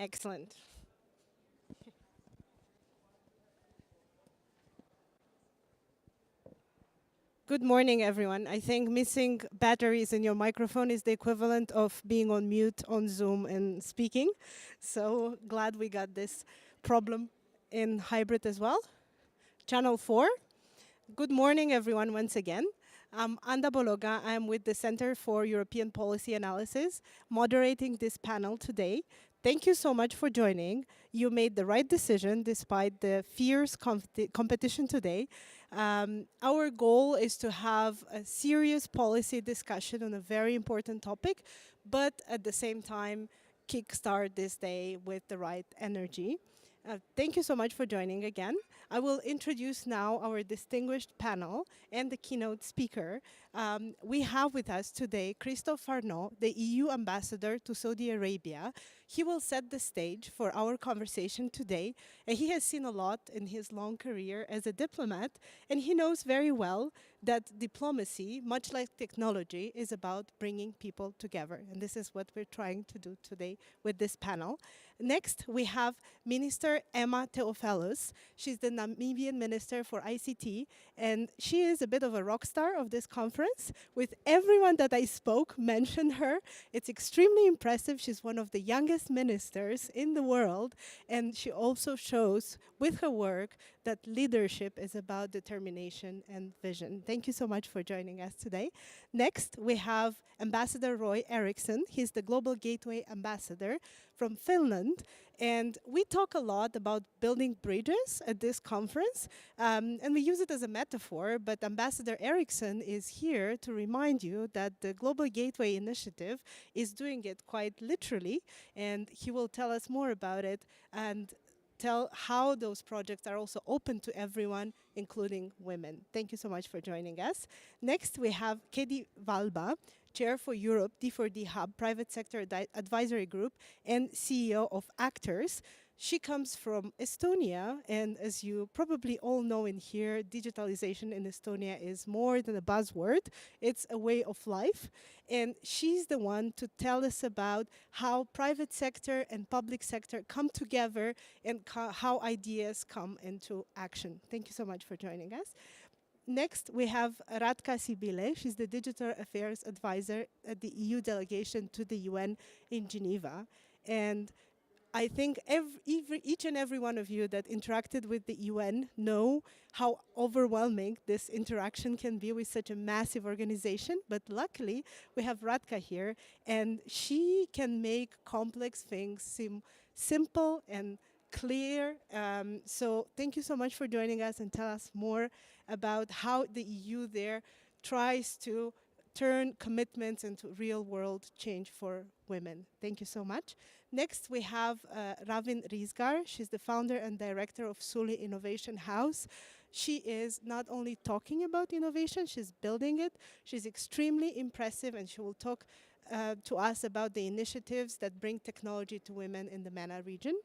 Excellent. Good morning, everyone. I think missing batteries in your microphone is the equivalent of being on mute on Zoom and speaking. So glad we got this problem in hybrid as well. Channel 4. Good morning, everyone, once again. I'm Anda Bologa. I'm with the Center for European Policy Analysis, moderating this panel today. Thank you so much for joining. You made the right decision despite the fierce competition today. Our goal is to have a serious policy discussion on a very important topic, but at the same time, kickstart this day with the right energy. Thank you so much for joining again. I will introduce now our distinguished panel and the keynote speaker. We have with us today Christophe Arnaud, the EU ambassador to Saudi Arabia. He will set the stage for our conversation today, and he has seen a lot in his long career as a diplomat, and he knows very well that diplomacy, much like technology, is about bringing people together. And this is what we're trying to do today with this panel. Next, we have Minister Emma Theophilus. She's the Namibian Minister for ICT, and she is a bit of a rock star of this conference. With everyone that I spoke mentioned her. It's extremely impressive. She's one of the youngest ministers in the world, and she also shows with her work that leadership is about determination and vision. Thank you so much for joining us today. Next, we have Ambassador Roy Eriksson. He's the Global Gateway Ambassador from Finland. And we talk a lot about building bridges at this conference, and we use it as a metaphor, but Ambassador Eriksson is here to remind you that the Global Gateway Initiative is doing it quite literally, and he will tell us more about it and tell how those projects are also open to everyone, including women. Thank you so much for joining us. Next, we have Kedi Valba, Chair for Europe, D4D Hub, Private Sector Advisory Group, and CEO of Actors. She comes from Estonia, and as you probably all know in here, digitalization in Estonia is more than a buzzword. It's a way of life. And she's the one to tell us about how private sector and public sector come together and how ideas come into action. Thank you so much for joining us. Next, we have Radka Sibile. She's the Digital Affairs Advisor at the EU delegation to the UN in Geneva. And I think each and every one of you that interacted with the UN know how overwhelming this interaction can be with such a massive organization. But luckily, we have Radka here, and she can make complex things seem simple and clear. So thank you so much for joining us and tell us more about how the EU there tries to turn commitments into real world change for women. Thank you so much. Next, we have Ravin Rizgar. She's the founder and director of Suli Innovation House. She is not only talking about innovation, she's building it. She's extremely impressive, and she will talk to us about the initiatives that bring technology to women in the MENA region.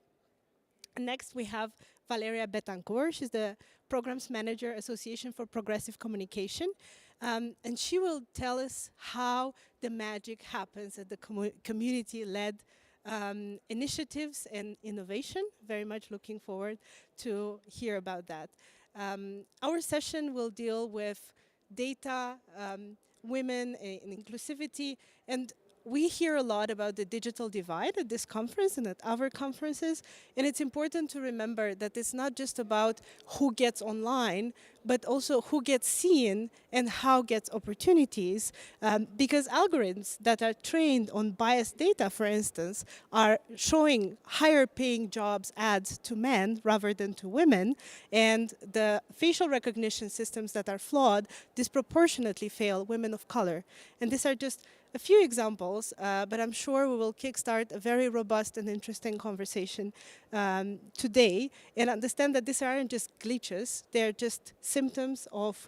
Next, we have Valeria Betancourt. She's the Programs Manager, Association for Progressive Communication. And she will tell us how the magic happens at the community-led initiatives and innovation. Very much looking forward to hear about that. Our session will deal with data, women, and inclusivity, and we hear a lot about the digital divide at this conference and at other conferences, and it's important to remember that it's not just about who gets online, but also who gets seen and how gets opportunities, because algorithms that are trained on biased data, for instance, are showing higher paying jobs ads to men rather than to women, and the facial recognition systems that are flawed disproportionately fail women of color. And these are just a few examples, but I'm sure we will kickstart a very robust and interesting conversation today, and understand that these aren't just glitches, they're just symptoms of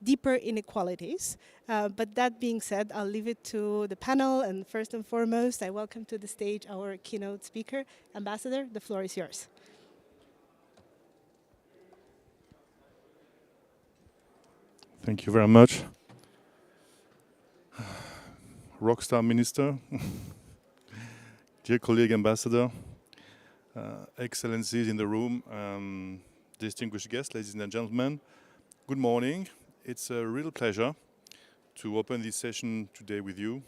deeper inequalities. But that being said, I'll leave it to the panel, and first and foremost, I welcome to the stage our keynote speaker. Ambassador, the floor is yours. Thank you very much. Rockstar minister. dear colleague ambassador, excellencies in the room, distinguished guests, ladies and gentlemen, good morning. It's a real pleasure to open this session today with you.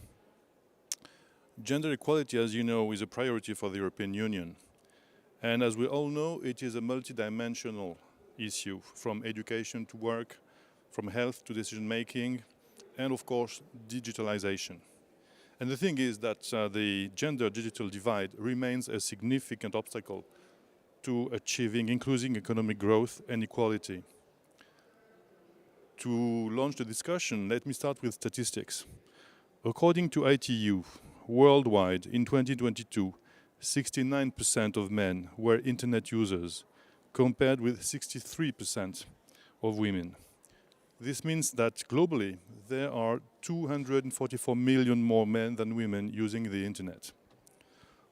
Gender equality, as you know, is a priority for the European Union. And as we all know, it is a multidimensional issue, from education to work, from health to decision-making, and of course, digitalization. And the thing is that the gender-digital divide remains a significant obstacle to achieving inclusive economic growth and equality. To launch the discussion, let me start with statistics. According to ITU, worldwide in 2022, 69% of men were internet users, compared with 63% of women. This means that globally, there are 244 million more men than women using the internet.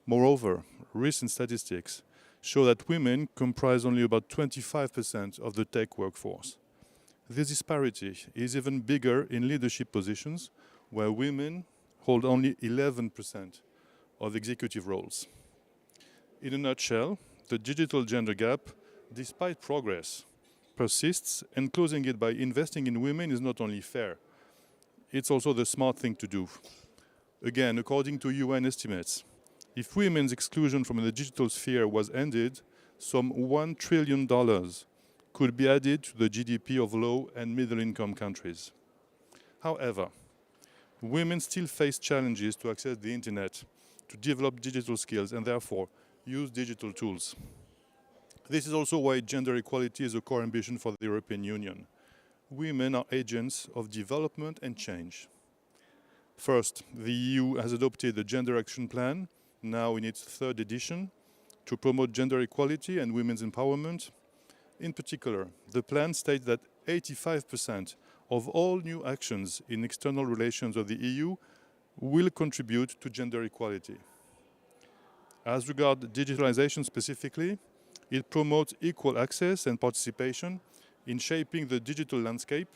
Moreover, recent statistics show that women comprise only about 25% of the tech workforce. This disparity is even bigger in leadership positions, where women hold only 11% of executive roles. In a nutshell, the digital gender gap, despite progress, persists, and closing it by investing in women is not only fair, it's also the smart thing to do. Again, according to UN estimates, if women's exclusion from the digital sphere was ended, some $1 trillion could be added to the GDP of low and middle income countries. However, women still face challenges to access the internet, to develop digital skills, and therefore use digital tools. This is also why gender equality is a core ambition for the European Union. Women are agents of development and change. First, the EU has adopted the Gender Action Plan, now in its third edition, to promote gender equality and women's empowerment. In particular, the plan states that 85% of all new actions in external relations of the EU will contribute to gender equality. As regards digitalization specifically, it promotes equal access and participation in shaping the digital landscape,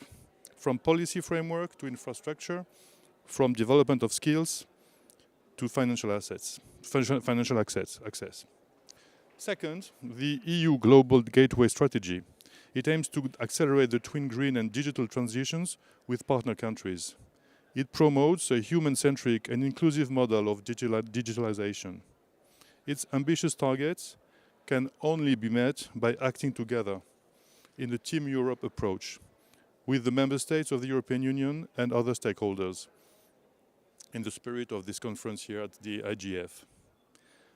from policy framework to infrastructure, from development of skills to financial access. Second, the EU Global Gateway Strategy. It aims to accelerate the twin green and digital transitions with partner countries. It promotes a human-centric and inclusive model of digitalization. Its ambitious targets can only be met by acting together in a Team Europe approach with the member states of the European Union and other stakeholders in the spirit of this conference here at the IGF.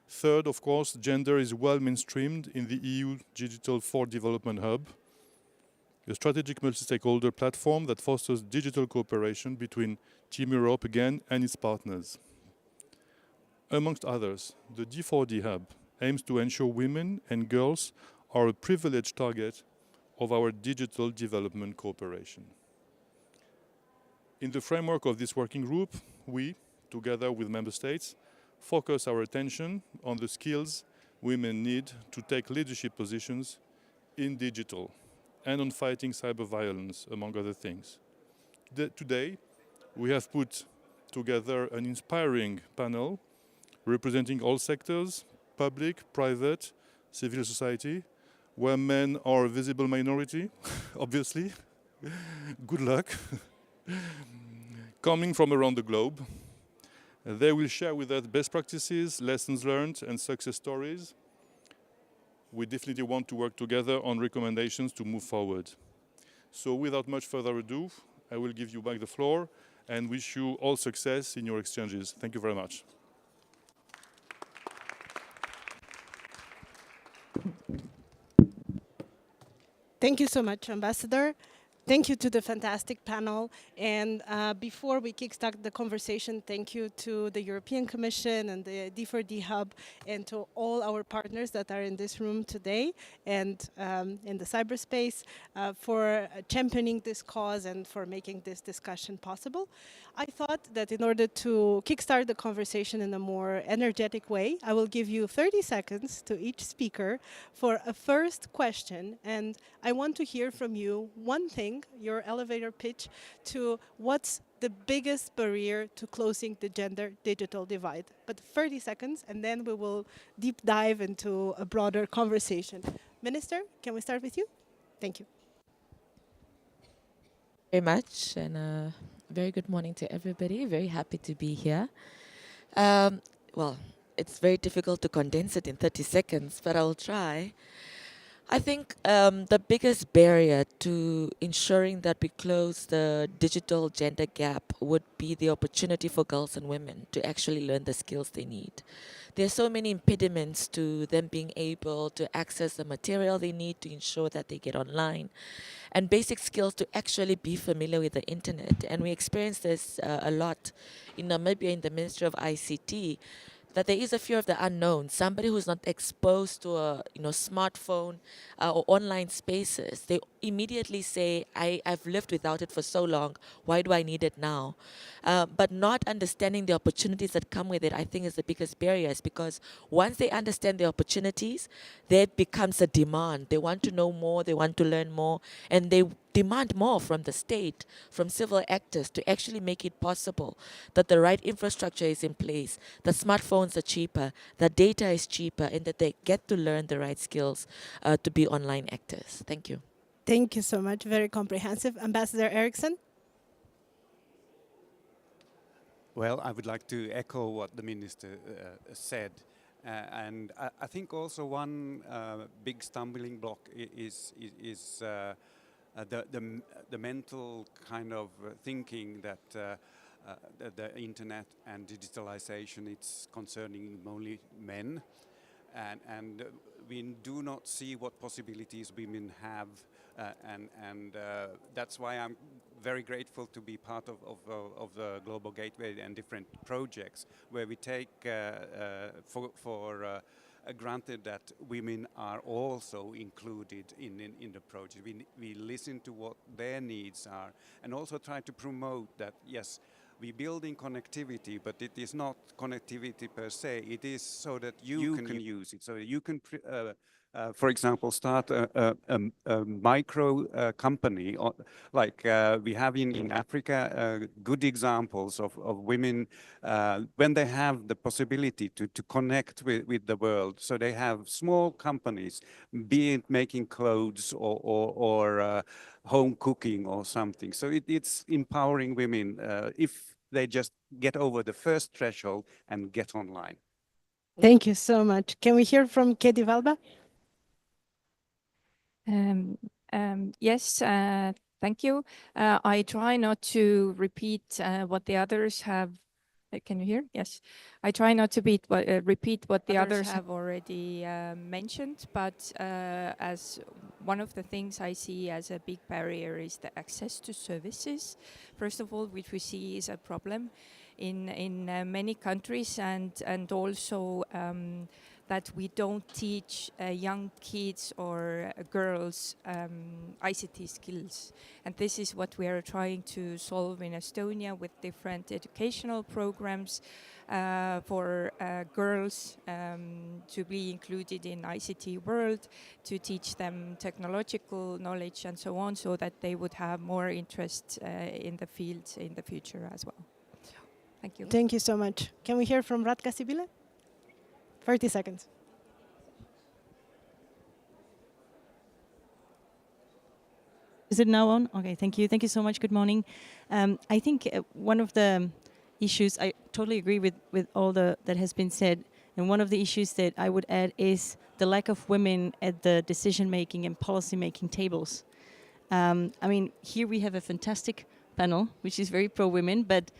Third, of course, gender is well mainstreamed in the EU Digital for Development Hub, a strategic multi-stakeholder platform that fosters digital cooperation between Team Europe again and its partners. Amongst others, the D4D Hub aims to ensure women and girls are a privileged target of our digital development cooperation. In the framework of this working group, we, together with member states, focus our attention on the skills women need to take leadership positions in digital and on fighting cyber violence, among other things. Today, we have put together an inspiring panel representing all sectors, public, private, civil society, where men are a visible minority, obviously. Good luck. Coming from around the globe. They will share with us best practices, lessons learned, and success stories. We definitely want to work together on recommendations to move forward. So without much further ado, I will give you back the floor and wish you all success in your exchanges. Thank you very much. Thank you so much, Ambassador. Thank you to the fantastic panel. And before we kickstart the conversation, thank you to the European Commission and the D4D Hub and to all our partners that are in this room today and in the cyberspace for championing this cause and for making this discussion possible. I thought that in order to kickstart the conversation in a more energetic way, I will give you 30 seconds to each speaker for a first question. And I want to hear from you one thing, your elevator pitch, to what's the biggest barrier to closing the gender digital divide. But 30 seconds, and then we will deep dive into a broader conversation. Minister, can we start with you? Thank you. Very much, and very good morning to everybody. Very happy to be here. Um, well, it's very difficult to condense it in 30 seconds, but I'll try. I think the biggest barrier to ensuring that we close the digital gender gap would be the opportunity for girls and women to actually learn the skills they need. There are so many impediments to them being able to access the material they need to ensure that they get online and basic skills to actually be familiar with the internet. And we experience this a lot in Namibia in the Ministry of ICT, that there is a fear of the unknown. Somebody who's not exposed to a smartphone or online spaces, they immediately say, I've lived without it for so long, why do I need it now? But not understanding the opportunities that come with it, I think, is the biggest barrier, is because once they understand the opportunities, there becomes a demand. They want to know more, they want to learn more, and they demand more from the state, from civil actors, to actually make it possible that the right infrastructure is in place, that smartphones are cheaper, that data is cheaper, and that they get to learn the right skills to be online actors. Thank you. Thank you so much. Very comprehensive. Ambassador Eriksson? Well, I would like to echo what the minister said. And I think also one big stumbling block is the mental kind of thinking that the internet and digitalization, it's concerning only men. And we do not see what possibilities women have, and that's why I'm very grateful to be part of the Global Gateway and different projects where we take for granted that women are also included in the project. We listen to what their needs are and also try to promote that, yes, we're building connectivity, but it is not connectivity per se. It is so that you can use it. So you can, for example, start a micro company, like we have in Africa, good examples of women when they have the possibility to connect with the world. So they have small companies, be it making clothes or home cooking or something. So it's empowering women if they just get over the first threshold and get online. Thank you so much. Can we hear from Katie Valba? Yes, thank you. I try not to repeat what the others have. Can you hear? Yes. I try not to repeat what the others have already mentioned, but as one of the things I see as a big barrier is the access to services, first of all, which we see is a problem in many countries, and also that we don't teach young kids or girls ICT skills. And this is what we are trying to solve in Estonia with different educational programs for girls to be included in ICT world, to teach them technological knowledge and so on, so that they would have more interest in the field in the future as well. Thank you. Thank you so much. Can we hear from Ratka Sibile? 30 seconds. Is it now on? Okay, thank you. Thank you so much. Good morning. I think one of the issues, I totally agree with all that has been said. And one of the issues that I would add is the lack of women at the decision-making and policy-making tables. I mean, here we have a fantastic panel, which is very pro-women, but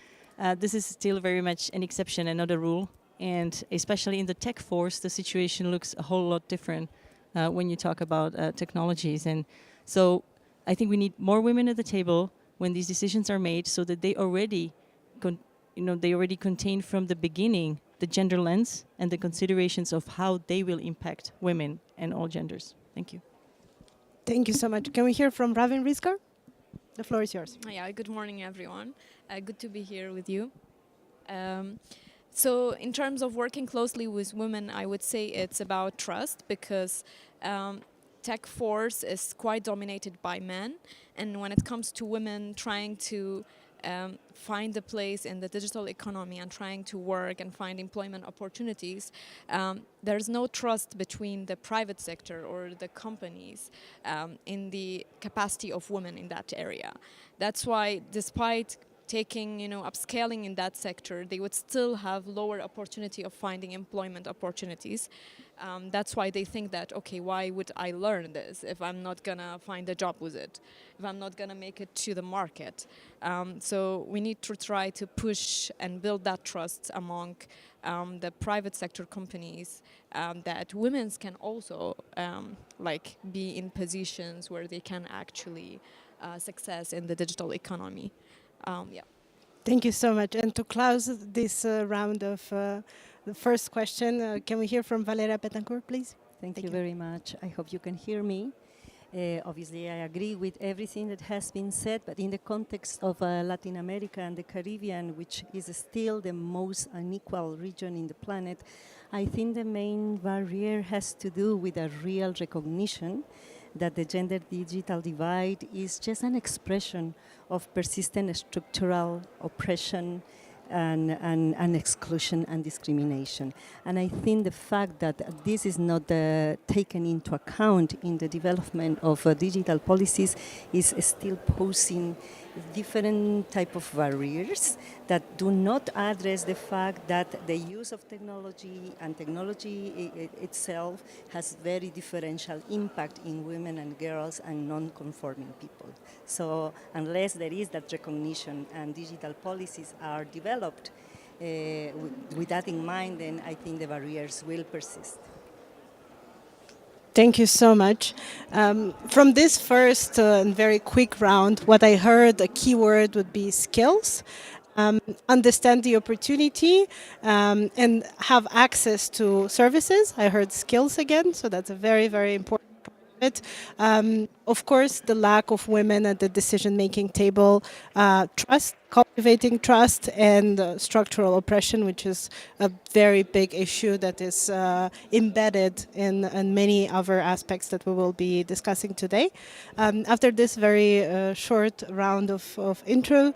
this is still very much an exception and not a rule. And especially in the tech force, the situation looks a whole lot different when you talk about technologies. And so I think we need more women at the table when these decisions are made, so that they already contain from the beginning the gender lens and the considerations of how they will impact women and all genders. Thank you. Thank you so much. Can we hear from Ravin Rizkar? The floor is yours. Yeah, good morning, everyone. Good to be here with you. Um, so, in terms of working closely with women, I would say it's about trust because tech force is quite dominated by men, and when it comes to women trying to find a place in the digital economy and trying to work and find employment opportunities, there's no trust between the private sector or the companies in the capacity of women in that area. That's why, despite taking, upscaling in that sector, they would still have lower opportunity of finding employment opportunities. That's why they think that, okay, why would I learn this if I'm not gonna find a job with it, if I'm not gonna make it to the market? So we need to try to push and build that trust among the private sector companies, that women can also be in positions where they can actually success in the digital economy. Yeah. Thank you so much. And to close this round of the first question, can we hear from Valeria Betancourt, please? Thank Thank you you. very much. I hope you can hear me. Obviously, I agree with everything that has been said, but in the context of Latin America and the Caribbean, which is still the most unequal region in the planet, I think the main barrier has to do with a real recognition that the gender digital divide is just an expression of persistent structural oppression and exclusion and discrimination. And I think the fact that this is not taken into account in the development of digital policies is still posing different type of barriers that do not address the fact that the use of technology and technology itself has very differential impact in women and girls and non-conforming people. So unless there is that recognition and digital policies are developed with that in mind, then I think the barriers will persist. Thank you so much. From this first and very quick round, what I heard, a key word would be skills. Understand the opportunity and have access to services. I heard skills again, so that's a very, very important part of it. Of course, the lack of women at the decision-making table, trust, cultivating trust, and structural oppression, which is a very big issue that is embedded in many other aspects that we will be discussing today. After this very short round of intro,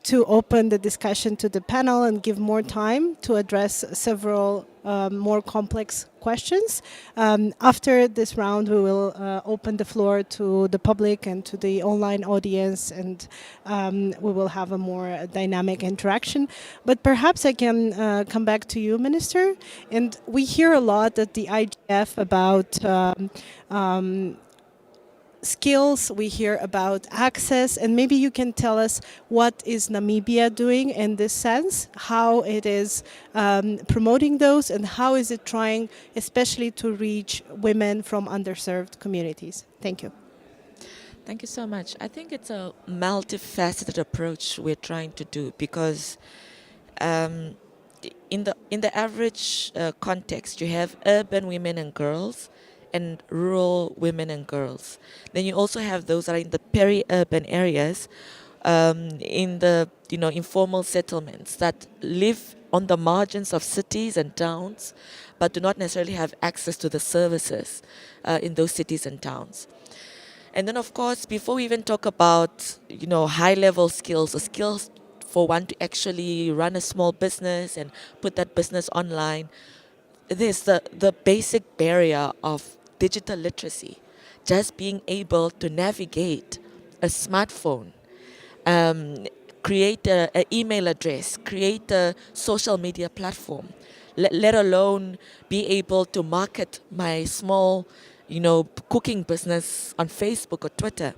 to open the discussion to the panel and give more time to address several more complex questions. After this round, we will open the floor to the public and to the online audience, and we will have a more dynamic interaction. But perhaps I can come back to you, Minister. And we hear a lot at the IGF about skills, we hear about access, and maybe you can tell us what is Namibia doing in this sense, how it is promoting those, and how is it trying especially to reach women from underserved communities. Thank you. Thank you so much. I think it's a multifaceted approach we're trying to do because in the average context, you have urban women and girls and rural women and girls. Then you also have those that are in the peri-urban areas, in the informal settlements that live on the margins of cities and towns, but do not necessarily have access to the services in those cities and towns. And then, of course, before we even talk about high-level skills or skills for one to actually run a small business and put that business online, there's the basic barrier of digital literacy, just being able to navigate a smartphone, create an email address, create a social media platform, let alone be able to market my small, cooking business on Facebook or Twitter.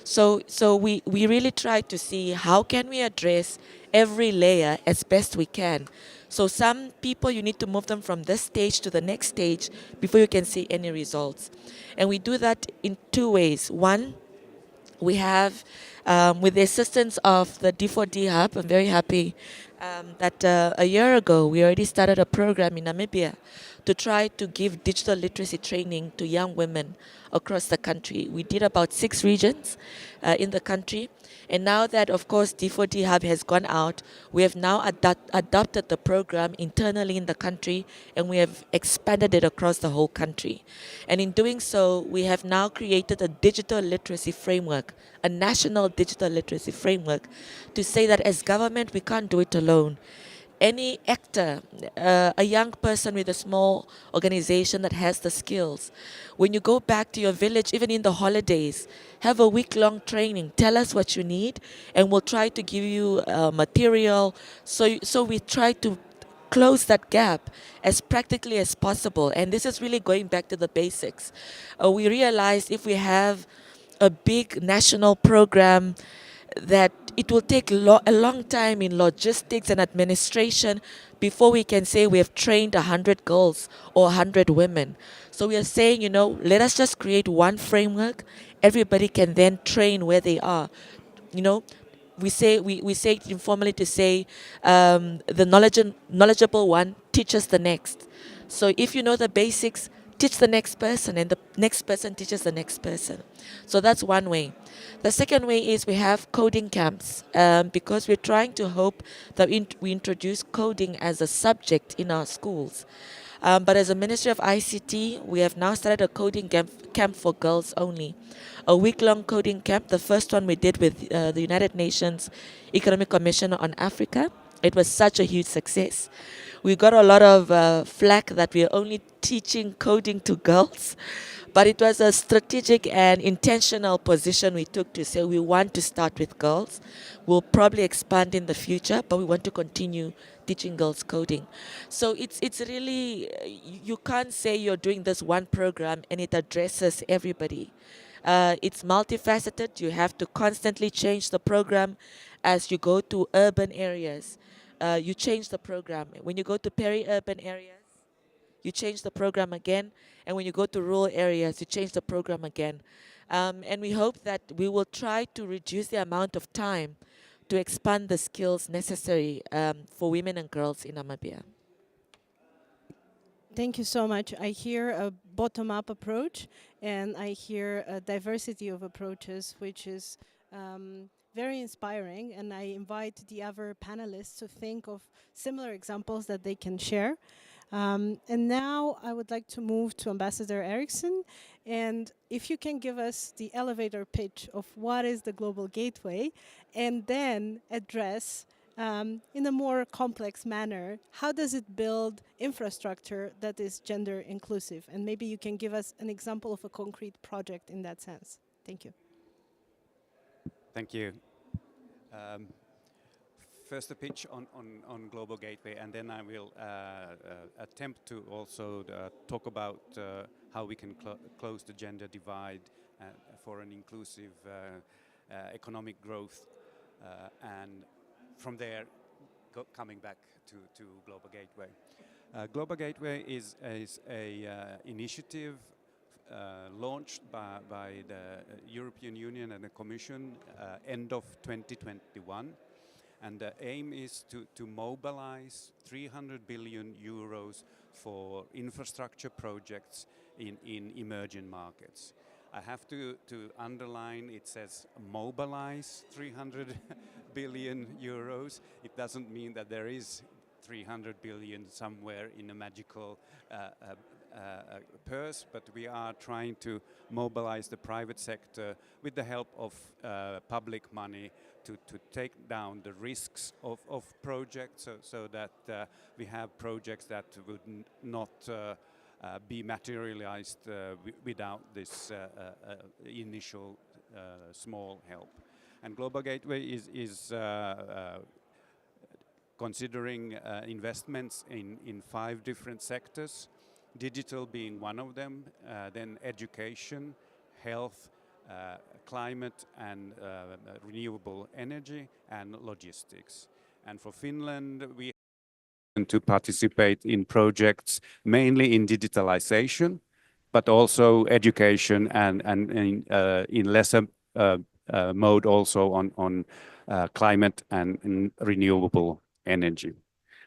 So we really try to see how can we address every layer as best we can. So some people, you need to move them from this stage to the next stage before you can see any results. And we do that in two ways. One, we have, with the assistance of the D4D Hub, I'm very happy that a year ago we already started a program in Namibia to try to give digital literacy training to young women across the country. We did about 6 regions in the country. And now that, of course, D4D Hub has gone out, we have now adopted the program internally in the country, and we have expanded it across the whole country. And in doing so, we have now created a digital literacy framework, a national digital literacy framework, to say that as government, we can't do it alone. Any actor, a young person with a small organization that has the skills, when you go back to your village, even in the holidays, have a week-long training. Tell us what you need, and we'll try to give you material. So we try to close that gap as practically as possible. And this is really going back to the basics. We realized if we have a big national program, that it will take a long time in logistics and administration before we can say we have trained 100 girls or 100 women. So we are saying, let us just create one framework. Everybody can then train where they are. We say it informally to say the knowledgeable one teaches the next. So if you know the basics, teach the next person, and the next person teaches the next person. So that's one way. The second way is we have coding camps, because we're trying to hope that we introduce coding as a subject in our schools. But as a Ministry of ICT, we have now started a coding camp for girls only. A week-long coding camp. The first one we did with the United Nations Economic Commission on Africa. It was such a huge success. We got a lot of flack that we are only teaching coding to girls. But it was a strategic and intentional position we took to say we want to start with girls. We'll probably expand in the future, but we want to continue teaching girls coding. So it's really, you can't say you're doing this one program and it addresses everybody. It's multifaceted. You have to constantly change the program as you go to urban areas. You change the program. When you go to peri-urban areas, you change the program again. And when you go to rural areas, you change the program again. And we hope that we will try to reduce the amount of time to expand the skills necessary for women and girls in Namibia. Thank you so much. I hear a bottom-up approach, and I hear a diversity of approaches, which is very inspiring. And I invite the other panelists to think of similar examples that they can share. And now I would like to move to Ambassador Eriksson. And if you can give us the elevator pitch of what is the Global Gateway, and then address in a more complex manner, how does it build infrastructure that is gender inclusive? And maybe you can give us an example of a concrete project in that sense. Thank you. Thank you. First a pitch on Global Gateway, and then I will attempt to also talk about how we can close the gender divide for an inclusive economic growth, and from there coming back to Global Gateway. Global Gateway is a initiative launched by the European Union and the Commission end of 2021. And the aim is to mobilize 300 billion euros for infrastructure projects in emerging markets. I have to underline, it says mobilize 300 billion euros. It doesn't mean that there is 300 billion somewhere in a magical purse, but we are trying to mobilize the private sector with the help of public money to take down the risks of projects, so that we have projects that would not be materialized without this initial small help. And Global Gateway is considering investments in 5 different sectors, digital being one of them, then education, health, climate and renewable energy, and logistics. And for Finland, we want to participate in projects mainly in digitalization, but also education and in lesser mode also on climate and renewable energy.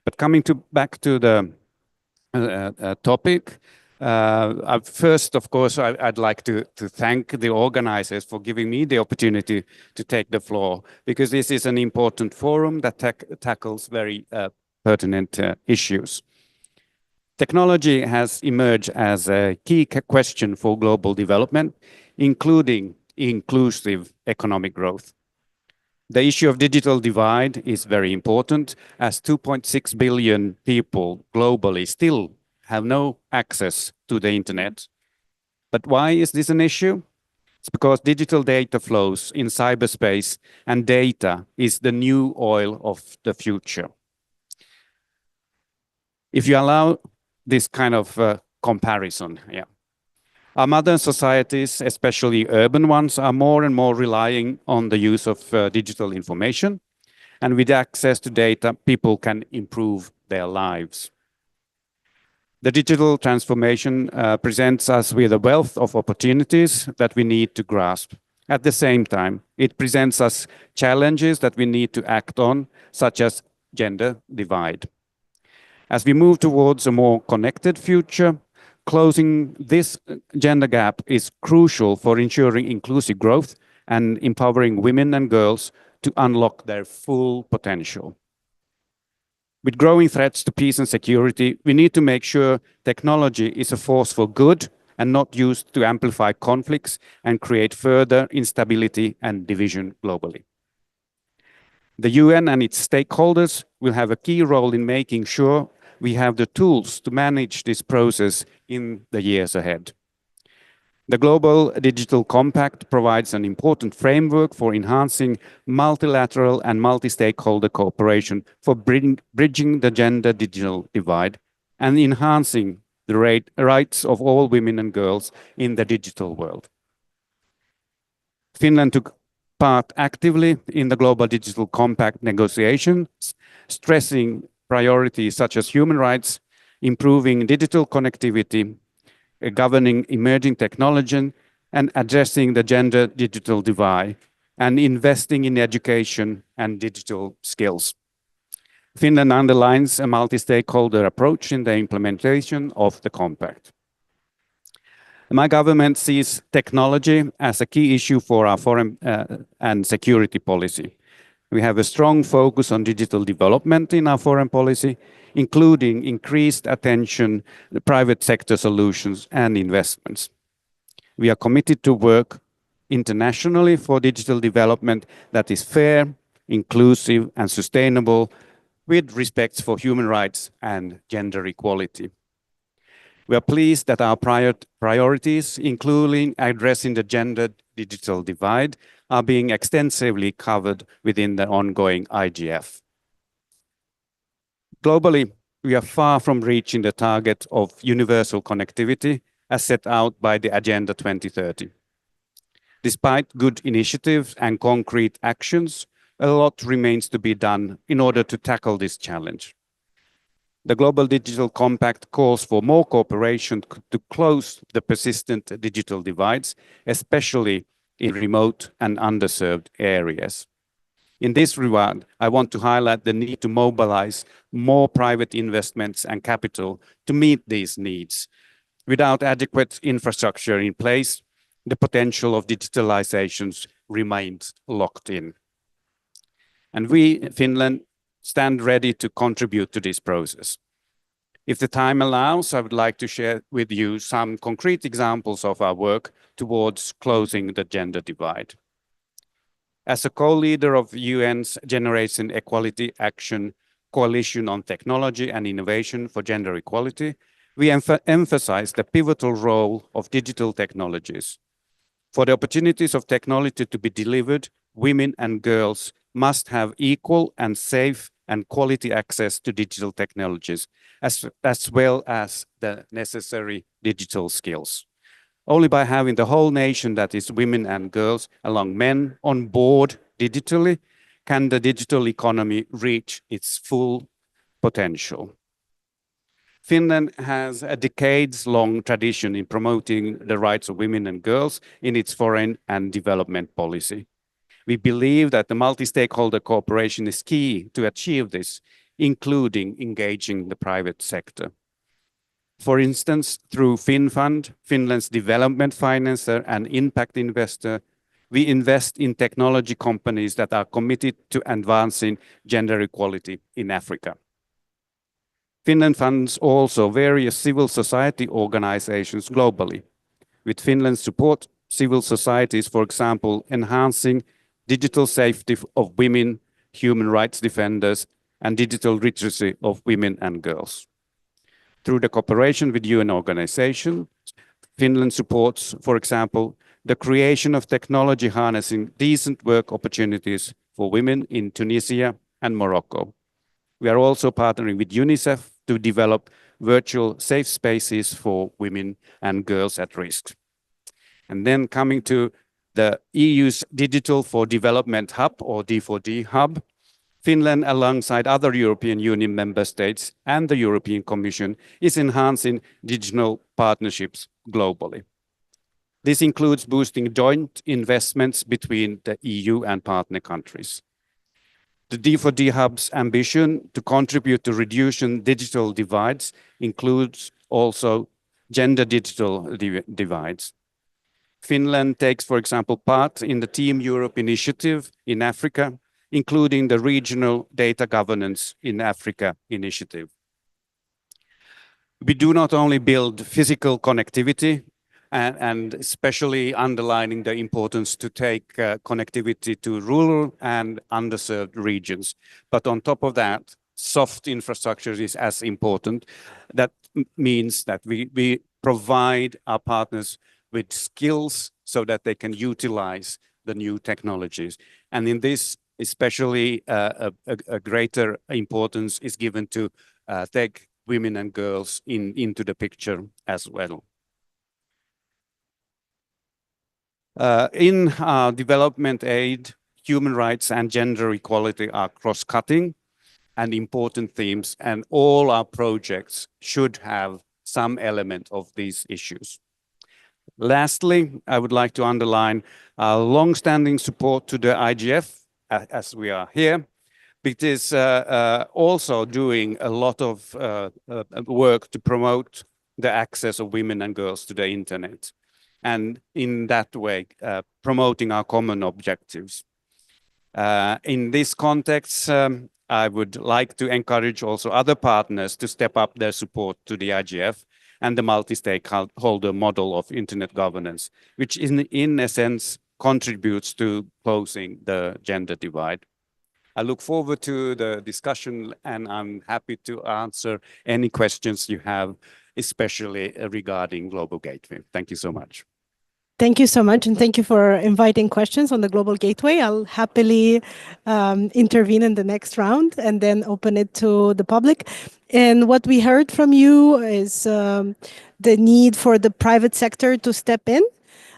But coming back to the topic, first, of course, I'd like to thank the organizers for giving me the opportunity to take the floor, because this is an important forum that tackles very pertinent issues. Technology has emerged as a key question for global development, including inclusive economic growth. The issue of digital divide is very important, as 2.6 billion people globally still have no access to the internet. But why is this an issue? It's because digital data flows in cyberspace and data is the new oil of the future. If you allow this kind of comparison, yeah. Our modern societies, especially urban ones, are more and more relying on the use of digital information. And with access to data, people can improve their lives. The digital transformation presents us with a wealth of opportunities that we need to grasp. At the same time, it presents us challenges that we need to act on, such as gender divide. As we move towards a more connected future, closing this gender gap is crucial for ensuring inclusive growth and empowering women and girls to unlock their full potential. With growing threats to peace and security, we need to make sure technology is a force for good and not used to amplify conflicts and create further instability and division globally. The UN and its stakeholders will have a key role in making sure we have the tools to manage this process in the years ahead. The Global Digital Compact provides an important framework for enhancing multilateral and multi-stakeholder cooperation for bridging the gender digital divide and enhancing the rights of all women and girls in the digital world. Finland took part actively in the Global Digital Compact negotiations, stressing priorities such as human rights, improving digital connectivity, governing emerging technology, and addressing the gender digital divide, and investing in education and digital skills. Finland underlines a multi-stakeholder approach in the implementation of the compact. My government sees technology as a key issue for our foreign and security policy. We have a strong focus on digital development in our foreign policy, including increased attention to private sector solutions and investments. We are committed to work internationally for digital development that is fair, inclusive, and sustainable, with respect for human rights and gender equality. We are pleased that our priorities, including addressing the gender digital divide, are being extensively covered within the ongoing IGF. Globally, we are far from reaching the target of universal connectivity as set out by the Agenda 2030. Despite good initiatives and concrete actions, a lot remains to be done in order to tackle this challenge. The Global Digital Compact calls for more cooperation to close the persistent digital divides, especially in remote and underserved areas. In this regard, I want to highlight the need to mobilize more private investments and capital to meet these needs. Without adequate infrastructure in place, the potential of digitalizations remains locked in. And we, Finland, stand ready to contribute to this process. If the time allows, I would like to share with you some concrete examples of our work towards closing the gender divide. As a co-leader of UN's Generation Equality Action Coalition on Technology and Innovation for Gender Equality, we emphasize the pivotal role of digital technologies. For the opportunities of technology to be delivered, women and girls must have equal and safe and quality access to digital technologies, as well as the necessary digital skills. Only by having the whole nation, that is women and girls, along men, on board digitally, can the digital economy reach its full potential. Finland has a decades-long tradition in promoting the rights of women and girls in its foreign and development policy. We believe that the multi-stakeholder cooperation is key to achieve this, including engaging the private sector. For instance, through FinFund, Finland's development financer and impact investor, we invest in technology companies that are committed to advancing gender equality in Africa. Finland funds also various civil society organizations globally. With Finland's support, civil societies, for example, enhancing digital safety of women, human rights defenders, and digital literacy of women and girls. Through the cooperation with UN organizations, Finland supports, for example, the creation of technology harnessing decent work opportunities for women in Tunisia and Morocco. We are also partnering with UNICEF to develop virtual safe spaces for women and girls at risk. And then coming to the EU's Digital for Development Hub, or D4D hub, Finland, alongside other European Union member states and the European Commission, is enhancing digital partnerships globally. This includes boosting joint investments between the EU and partner countries. The D4D Hub's ambition to contribute to reducing digital divides includes also gender digital divides. Finland takes, for example, part in the Team Europe initiative in Africa, including the Regional Data Governance in Africa initiative. We do not only build physical connectivity, and especially underlining the importance to take connectivity to rural and underserved regions. But on top of that, soft infrastructure is as important. That means that we provide our partners with skills so that they can utilize the new technologies. And in this, especially a greater importance is given to take women and girls into the picture as well. In development aid, human rights and gender equality are cross-cutting and important themes, and all our projects should have some element of these issues. Lastly, I would like to underline our long-standing support to the IGF, as we are here. It is also doing a lot of work to promote the access of women and girls to the internet, and in that way, promoting our common objectives. In this context, I would like to encourage also other partners to step up their support to the IGF and the multi-stakeholder model of internet governance, which in essence contributes to closing the gender divide. I look forward to the discussion, and I'm happy to answer any questions you have, especially regarding Global Gateway. Thank you so much. Thank you so much, and thank you for inviting questions on the Global Gateway. I'll happily intervene in the next round and then open it to the public. And what we heard from you is the need for the private sector to step in.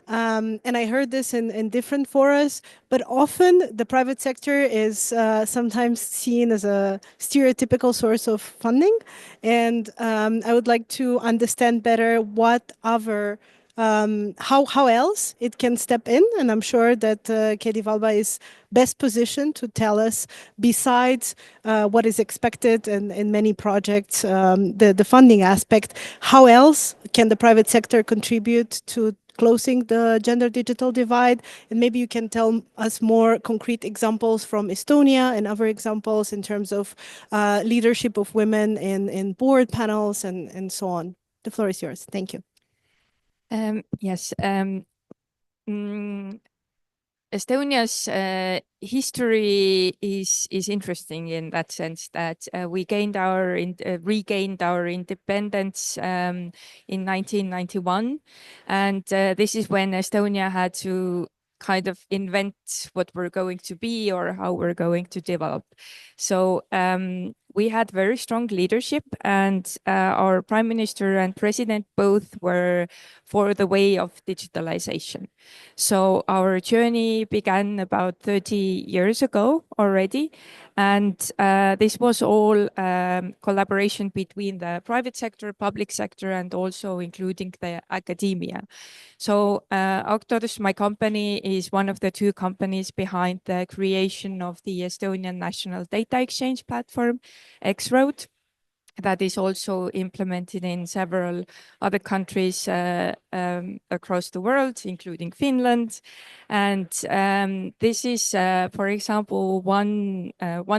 And I heard this in different forums, but often the private sector is sometimes seen as a stereotypical source of funding. And I would like to understand better what other how else it can step in, and I'm sure that Katie Valba is best positioned to tell us, besides what is expected in many projects, the funding aspect, how else can the private sector contribute to closing the gender digital divide? And maybe you can tell us more concrete examples from Estonia and other examples in terms of leadership of women in board panels and so on. The floor is yours. Thank you. Yes. Estonia's history is interesting in that sense that we regained our independence in 1991, and this is when Estonia had to kind of invent what we're going to be or how we're going to develop. So we had very strong leadership, and our prime minister and president both were for the way of digitalization. So our journey began about 30 years ago already, and this was all collaboration between the private sector, public sector, and also including the academia. So Auctors, my company, is one of the two companies behind the creation of the Estonian National Data Exchange platform, X road that is also implemented in several other countries across the world, including Finland. And this is, for example, one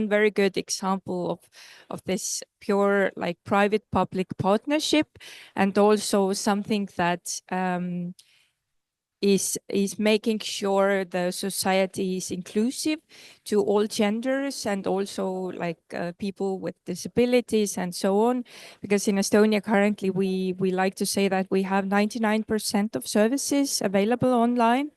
very good example of this pure like private-public partnership, and also something that is making sure the society is inclusive to all genders and also like people with disabilities and so on. Because in Estonia currently we like to say that we have 99% of services available online.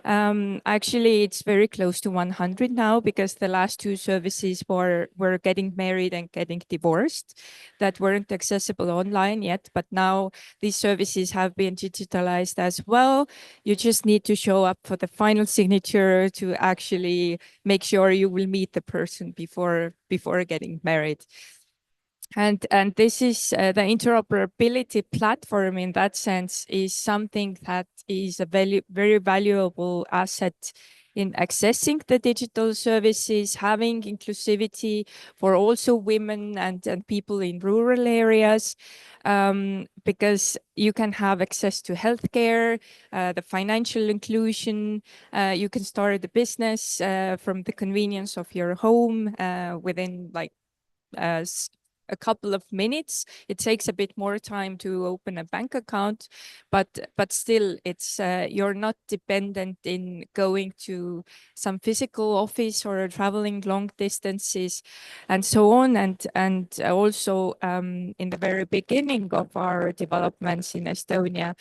Actually, it's very close to 100 now because the last two services were getting married and getting divorced that weren't accessible online yet. But now these services have been digitalized as well. You just need to show up for the final signature to actually make sure you will meet the person before getting married. And this is the interoperability platform in that sense is something that is a very valuable asset in accessing the digital services, having inclusivity for also women and people in rural areas, because you can have access to healthcare, the financial inclusion, you can start a business from the convenience of your home within like a couple of minutes. It takes a bit more time to open a bank account, but still it's you're not dependent in going to some physical office or traveling long distances and so on. And also in the very beginning of our developments in Estonia,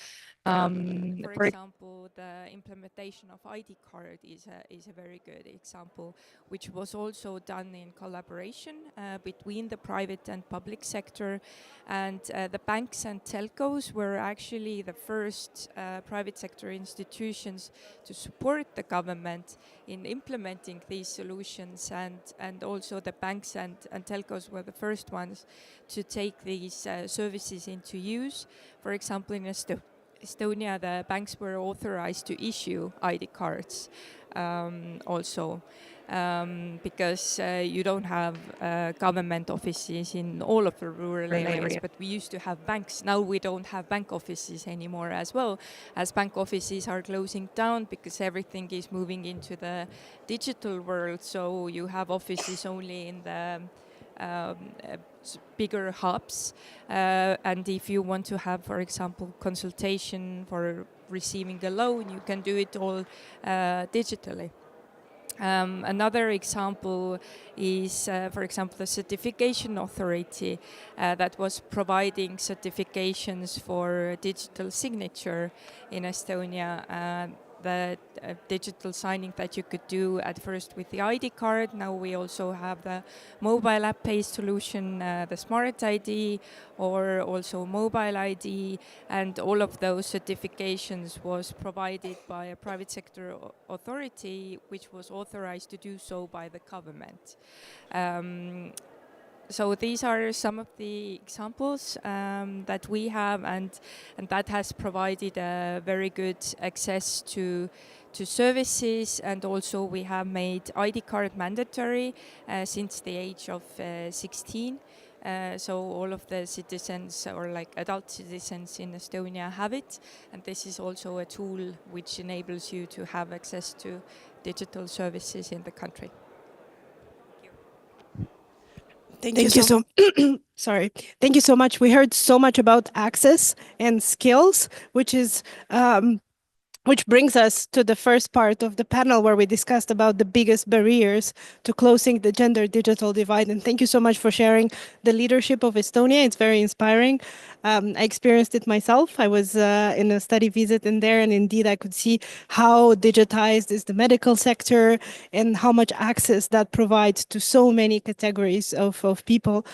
for example, the implementation of ID card is a very good example, which was also done in collaboration between the private and public sector. And the banks and telcos were actually the first private sector institutions to support the government in implementing these solutions. And also the banks and telcos were the first ones to take these services into use. For example, in Estonia, the banks were authorized to issue ID cards also because you don't have government offices in all of the rural areas, but we used to have banks. Now we don't have bank offices anymore as well, as bank offices are closing down because everything is moving into the digital world. So you have offices only in the bigger hubs, and if you want to have, for example, consultation for receiving a loan, you can do it all digitally. Another example is, for example, the certification authority that was providing certifications for digital signature in Estonia. The digital signing that you could do at first with the ID card. Now we also have the mobile app-based solution, the Smart ID, or also mobile ID, and all of those certifications was provided by a private sector authority, which was authorized to do so by the government. So these are some of the examples that we have, and that has provided a very good access to services. And also we have made ID card mandatory since the age of 16. So all of the citizens, or like adult citizens in Estonia, have it. And this is also a tool which enables you to have access to digital services in the country. Thank you so sorry. Thank you so much. We heard so much about access and skills, which is which brings us to the first part of the panel where we discussed about the biggest barriers to closing the gender digital divide. And thank you so much for sharing the leadership of Estonia. It's very inspiring. I experienced it myself. I was in a study visit in there, and indeed I could see how digitized is the medical sector and how much access that provides to so many categories of people.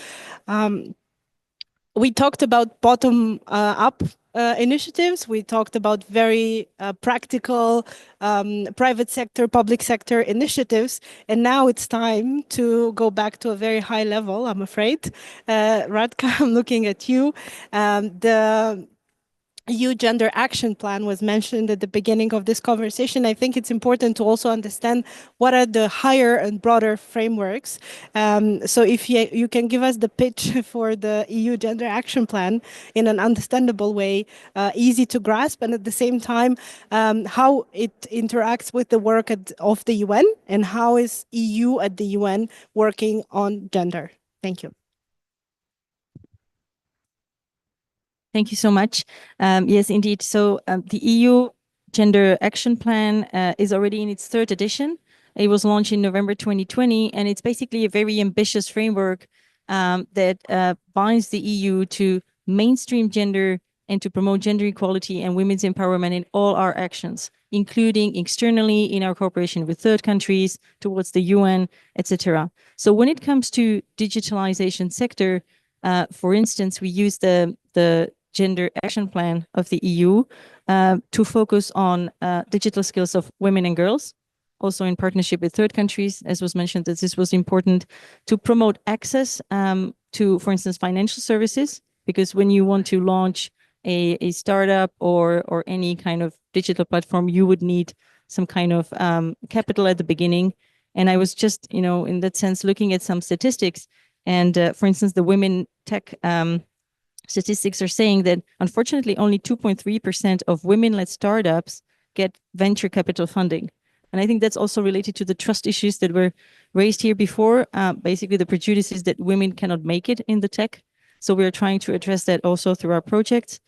We talked about bottom up initiatives. We talked about very practical private sector, public sector initiatives. And now it's time to go back to a very high level, I'm afraid. Radka, I'm looking at you. EU Gender Action Plan was mentioned at the beginning of this conversation. I think it's important to also understand what are the higher and broader frameworks. So if you can give us the pitch for the EU Gender Action Plan in an understandable way, easy to grasp, and at the same time, how it interacts with the work of the UN, and how is EU at the UN working on gender? Thank you. Thank you so much. Yes, indeed. So the EU Gender Action Plan is already in its 3rd edition. It was launched in November 2020, and it's basically a very ambitious framework that binds the EU to mainstream gender and to promote gender equality and women's empowerment in all our actions, including externally in our cooperation with third countries, towards the UN, etc. So when it comes to digitalization sector, for instance, we use the Gender Action Plan of the EU to focus on digital skills of women and girls, also in partnership with third countries, as was mentioned, that this was important to promote access to, for instance, financial services, because when you want to launch a startup or any kind of digital platform, you would need some kind of capital at the beginning. And I was just, in that sense, looking at some statistics. And for instance, the women tech statistics are saying that unfortunately only 2.3% of women-led startups get venture capital funding. And I think that's also related to the trust issues that were raised here before, basically the prejudices that women cannot make it in the tech. So we're trying to address that also through our projects.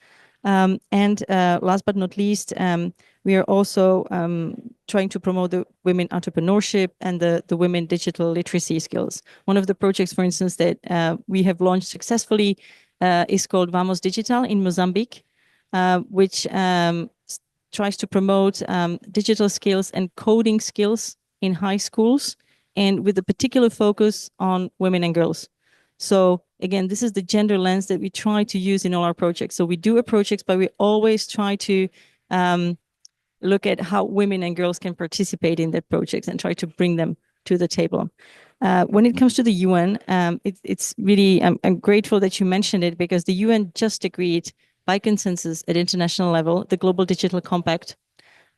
And last but not least, we are also trying to promote the women entrepreneurship and the women digital literacy skills. One of the projects, for instance, that we have launched successfully is called Vamos Digital in Mozambique, which tries to promote digital skills and coding skills in high schools, and with a particular focus on women and girls. So again, this is the gender lens that we try to use in all our projects. So we do our projects, but we always try to look at how women and girls can participate in their projects and try to bring them to the table. When it comes to the UN, it's really, I'm grateful that you mentioned it, because the UN just agreed by consensus at international level, the Global Digital Compact,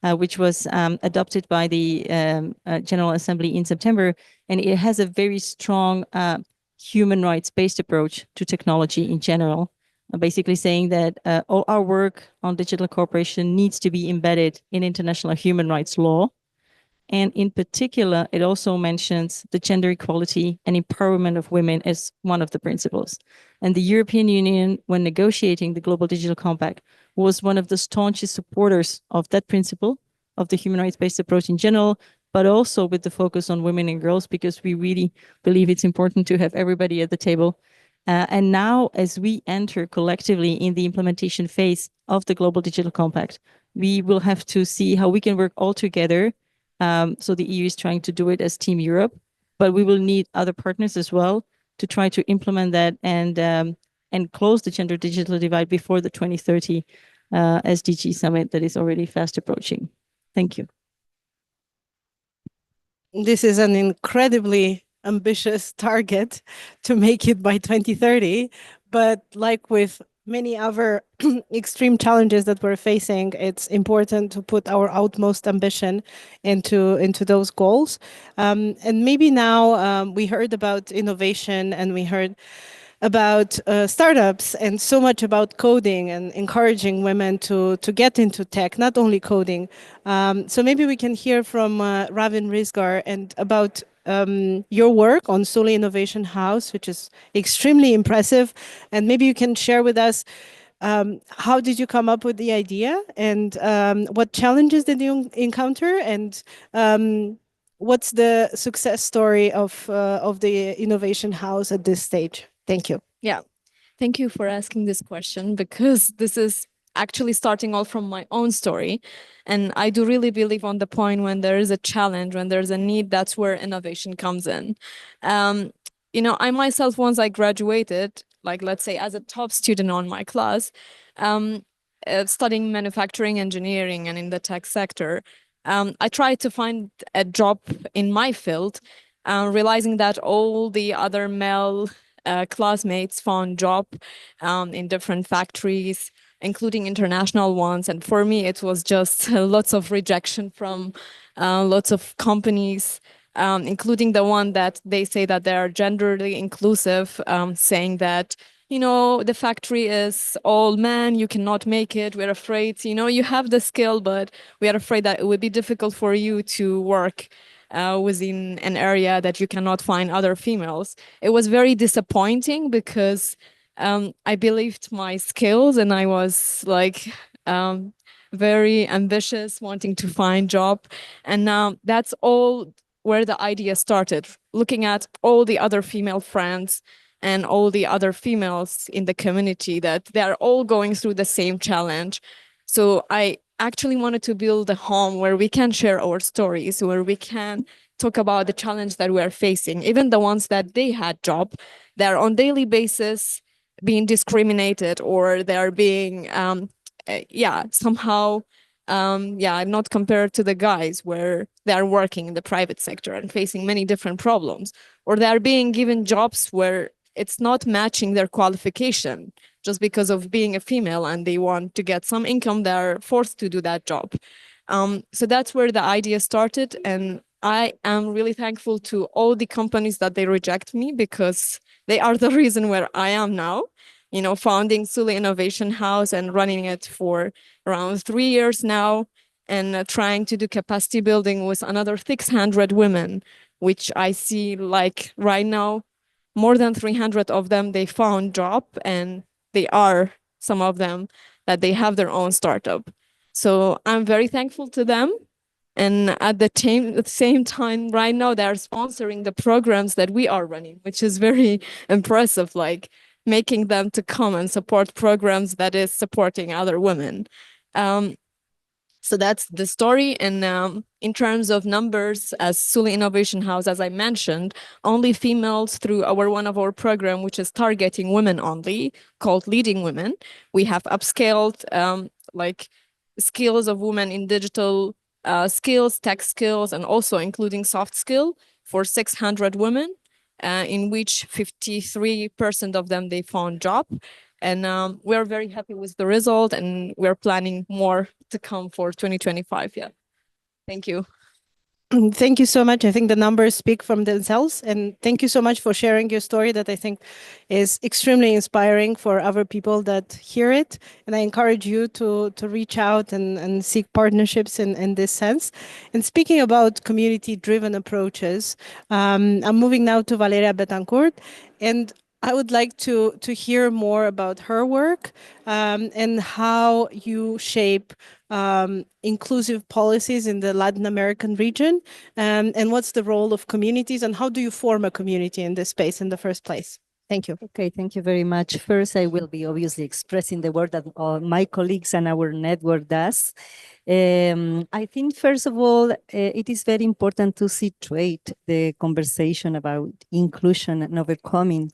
which was adopted by the General Assembly in September. And it has a very strong human rights-based approach to technology in general, basically saying that all our work on digital cooperation needs to be embedded in international human rights law. And in particular, it also mentions the gender equality and empowerment of women as one of the principles. And the European Union, when negotiating the Global Digital Compact, was one of the staunchest supporters of that principle, of the human rights-based approach in general, but also with the focus on women and girls, because we really believe it's important to have everybody at the table. And now, as we enter collectively in the implementation phase of the Global Digital Compact, we will have to see how we can work all together. So the EU is trying to do it as Team Europe, but we will need other partners as well to try to implement that and close the gender digital divide before the 2030 SDG summit that is already fast approaching. Thank you. This is an incredibly ambitious target to make it by 2030. But like with many other extreme challenges that we're facing, it's important to put our utmost ambition into those goals. And maybe now we heard about innovation, and we heard about startups, and so much about coding and encouraging women to get into tech, not only coding. So maybe we can hear from Ravin Rizgar and about your work on Soli Innovation House, which is extremely impressive. And maybe you can share with us how did you come up with the idea, and what challenges did you encounter, and what's the success story of the Innovation House at this stage? Thank you. Yeah, thank you for asking this question, because this is actually starting all from my own story. And I do really believe on the point, when there is a challenge, when there's a need, that's where innovation comes in. I myself, once I graduated, like let's say as a top student on my class, studying manufacturing engineering and in the tech sector, I tried to find a job in my field, realizing that all the other male classmates found job in different factories, including international ones. And for me, it was just lots of rejection from lots of companies, including the one that they say that they are genderly inclusive, saying that, you know, the factory is all men, you cannot make it, we're afraid, you know, you have the skill, but we are afraid that it would be difficult for you to work within an area that you cannot find other females. It was very disappointing because I believed my skills and I was like very ambitious, wanting to find job. And that's all where the idea started, looking at all the other female friends and all the other females in the community, that they're all going through the same challenge. So I actually wanted to build a home where we can share our stories, where we can talk about the challenge that we are facing, even the ones that they had job, they're on daily basis being discriminated, or they're being somehow not compared to the guys where they're working in the private sector and facing many different problems, or they're being given jobs where it's not matching their qualification just because of being a female and they want to get some income, they're forced to do that job. So that's where the idea started. And I am really thankful to all the companies that they reject me, because they are the reason where I am now. You know, founding Suli Innovation House and running it for around 3 years now, and trying to do capacity building with another 600 women, which I see like right now, more than 300 of them, they found job, and they are, some of them, that they have their own startup. So I'm very thankful to them. And at the same time, right now, they're sponsoring the programs that we are running, which is very impressive, like making them to come and support programs that is supporting other women. So that's the story. And in terms of numbers, as Suli Innovation House, as I mentioned, only females through one of our program, which is targeting women only, called Leading Women. We have upscaled like skills of women in digital skills, tech skills, and also including soft skill for 600 women, in which 53% of them, they found job. And we're very happy with the result, and we're planning more to come for 2025. Yeah. Thank you. Thank you so much. I think the numbers speak from themselves. And thank you so much for sharing your story that I think is extremely inspiring for other people that hear it. And I encourage you to reach out and seek partnerships in this sense. And speaking about community-driven approaches, I'm moving now to Valeria Betancourt. And I would like to hear more about her work and how you shape inclusive policies in the Latin American region, and what's the role of communities, and how do you form a community in this space in the first place? Thank you. Okay, thank you very much. First, I will be obviously expressing the work that my colleagues and our network does. I think, first of all, it is very important to situate the conversation about inclusion and overcoming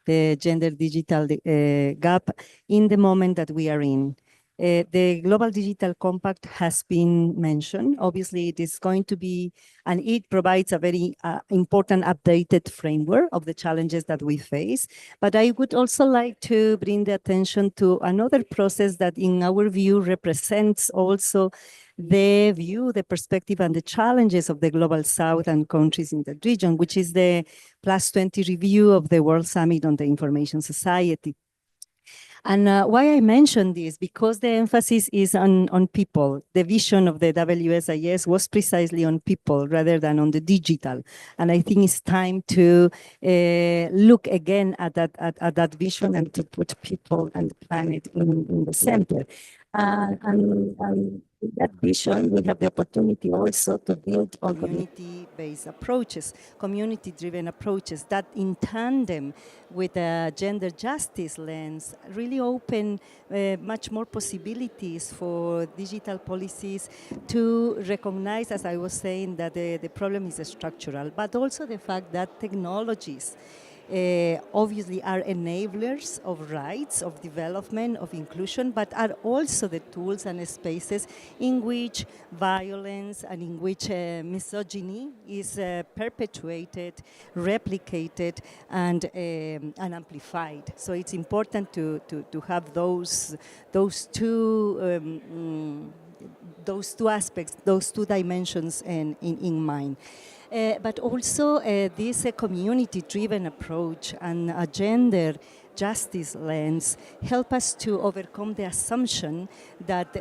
the gender digital gap in the moment that we are in. The Global Digital Compact has been mentioned. Obviously, it is going to be, and it provides a very important updated framework of the challenges that we face. But I would also like to bring the attention to another process that, in our view, represents also the view, the perspective, and the challenges of the Global South and countries in the region, which is the +20 review of the World Summit on the Information Society. And why I mention this, because the emphasis is on people. The vision of the WSIS was precisely on people rather than on the digital. And I think it's time to look again at that vision and to put people and the planet in the center. And that vision, we have the opportunity also to build on community-based approaches, community-driven approaches that, in tandem with a gender justice lens, really open much more possibilities for digital policies to recognize, as I was saying, that the problem is structural, but also the fact that technologies obviously are enablers of rights, of development, of inclusion, but are also the tools and spaces in which violence and in which misogyny is perpetuated, replicated, and amplified. So it's important to have those two aspects, those two dimensions in mind. But also this community-driven approach and a gender justice lens help us to overcome the assumption that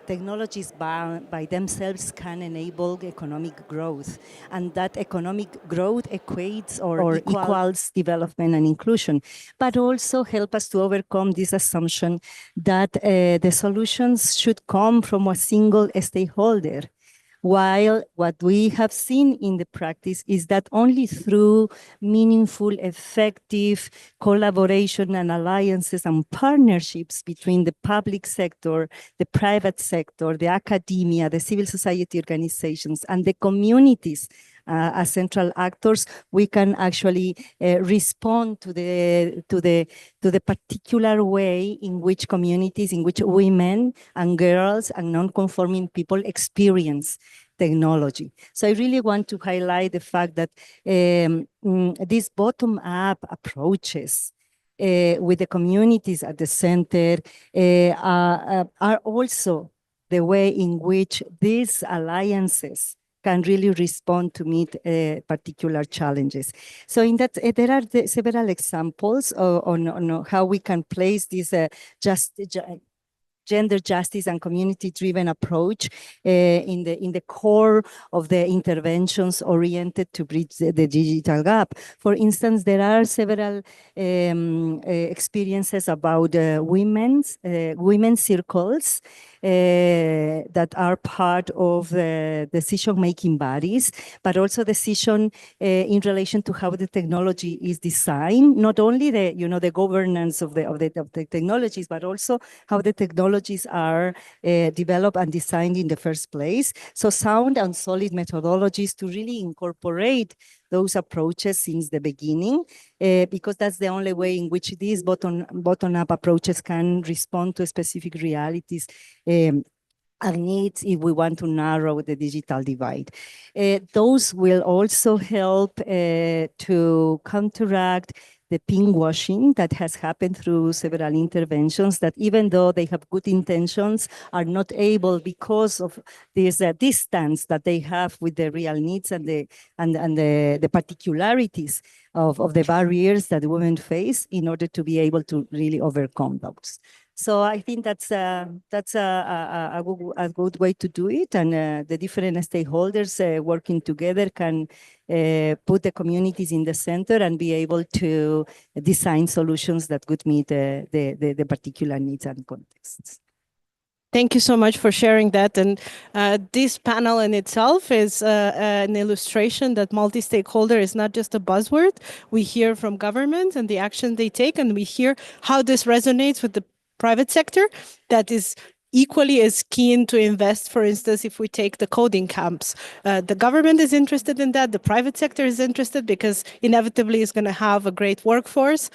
technologies by themselves can enable economic growth, and that economic growth equates or equals development and inclusion, but also help us to overcome this assumption that the solutions should come from a single stakeholder. While what we have seen in the practice is that only through meaningful, effective collaboration and alliances and partnerships between the public sector, the private sector, the academia, the civil society organizations, and the communities as central actors, we can actually respond to the particular way in which communities, in which women and girls and non-conforming people experience technology. So I really want to highlight the fact that these bottom-up approaches with the communities at the center are also the way in which these alliances can really respond to meet particular challenges. So in that, there are several examples on how we can place this gender justice and community-driven approach in the core of the interventions oriented to bridge the digital gap. For instance, there are several experiences about women's circles that are part of the decision-making bodies, but also decision in relation to how the technology is designed, not only the governance of the technologies, but also how the technologies are developed and designed in the first place. So sound and solid methodologies to really incorporate those approaches since the beginning, because that's the only way in which these bottom-up approaches can respond to specific realities and needs if we want to narrow the digital divide. Those will also help to counteract the pinkwashing that has happened through several interventions that, even though they have good intentions, are not able, because of this distance that they have with the real needs and the particularities of the barriers that women face, in order to be able to really overcome those. So I think that's a good way to do it, and the different stakeholders working together can put the communities in the center and be able to design solutions that could meet the particular needs and contexts. Thank you so much for sharing that. And this panel in itself is an illustration that multi-stakeholder is not just a buzzword. We hear from governments and the action they take, and we hear how this resonates with the private sector that is equally as keen to invest. For instance, if we take the coding camps, the government is interested in that, the private sector is interested, because inevitably it's going to have a great workforce.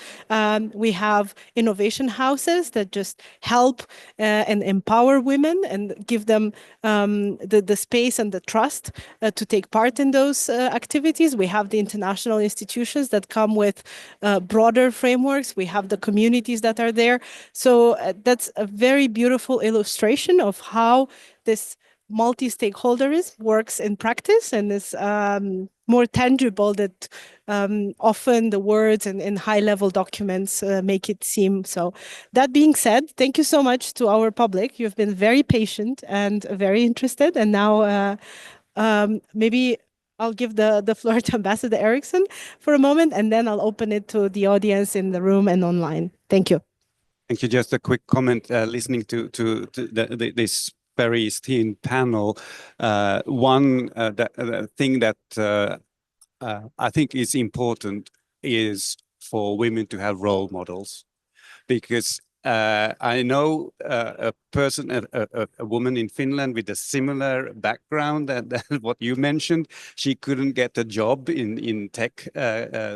We have innovation houses that just help and empower women and give them the space and the trust to take part in those activities. We have the international institutions that come with broader frameworks. We have the communities that are there. So that's a very beautiful illustration of how this multi-stakeholderism works in practice, and is more tangible that often the words and in high-level documents make it seem. So that being said, thank you so much to our public. You've been very patient and very interested. And now maybe I'll give the floor to Ambassador Erickson for a moment, and then I'll open it to the audience in the room and online. Thank you. Thank you. Just a quick comment, listening to this very esteemed panel. One thing that I think is important is for women to have role models, because I know a person, a woman in Finland with a similar background than what you mentioned. She couldn't get a job in tech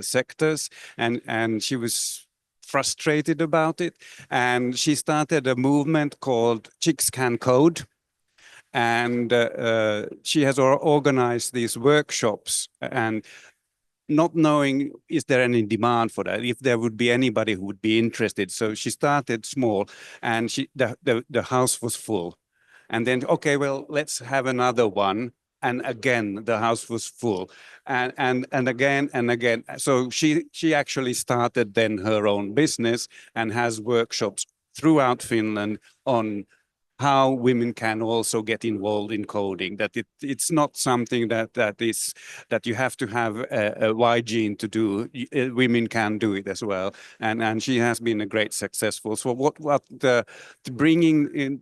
sectors, and she was frustrated about it. And she started a movement called Chicks Can Code. And she has organized these workshops, and not knowing is there any demand for that, if there would be anybody who would be interested. So she started small, and the house was full. And then, okay, well, let's have another one. And again, the house was full, and again and again. So she actually started then her own business and has workshops throughout Finland on how women can also get involved in coding, that it's not something that you have to have a Y gene to do. Women can do it as well, and she has been a great successful. So what the bringing in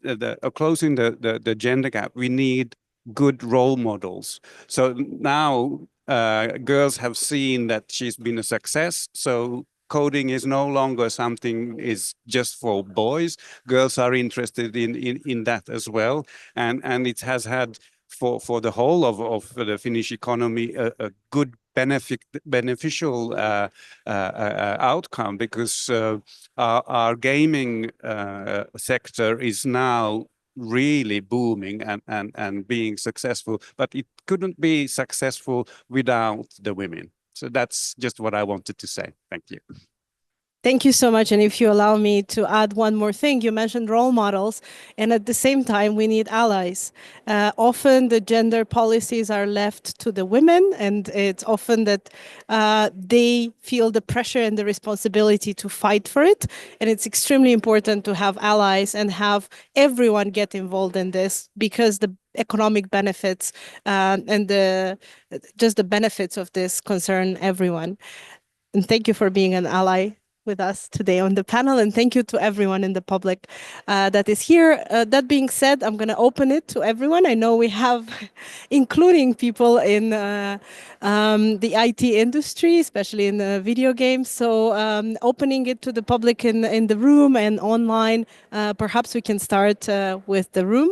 closing the gender gap, we need good role models. So now girls have seen that she's been a success, so coding is no longer something is just for boys. Girls are interested in that as well, and it has had for the whole of the Finnish economy a good beneficial outcome, because our gaming sector is now really booming and being successful, but it couldn't be successful without the women. So that's just what I wanted to say. Thank you. Thank you so much. And if you allow me to add one more thing, you mentioned role models, and at the same time, we need allies. Often the gender policies are left to the women, and it's often that they feel the pressure and the responsibility to fight for it. And it's extremely important to have allies and have everyone get involved in this, because the economic benefits and just the benefits of this concern everyone. And thank you for being an ally with us today on the panel, and thank you to everyone in the public that is here. That being said, I'm going to open it to everyone. I know we have, including people in the IT industry, especially in the video games. So opening it to the public in the room and online. Perhaps we can start with the room.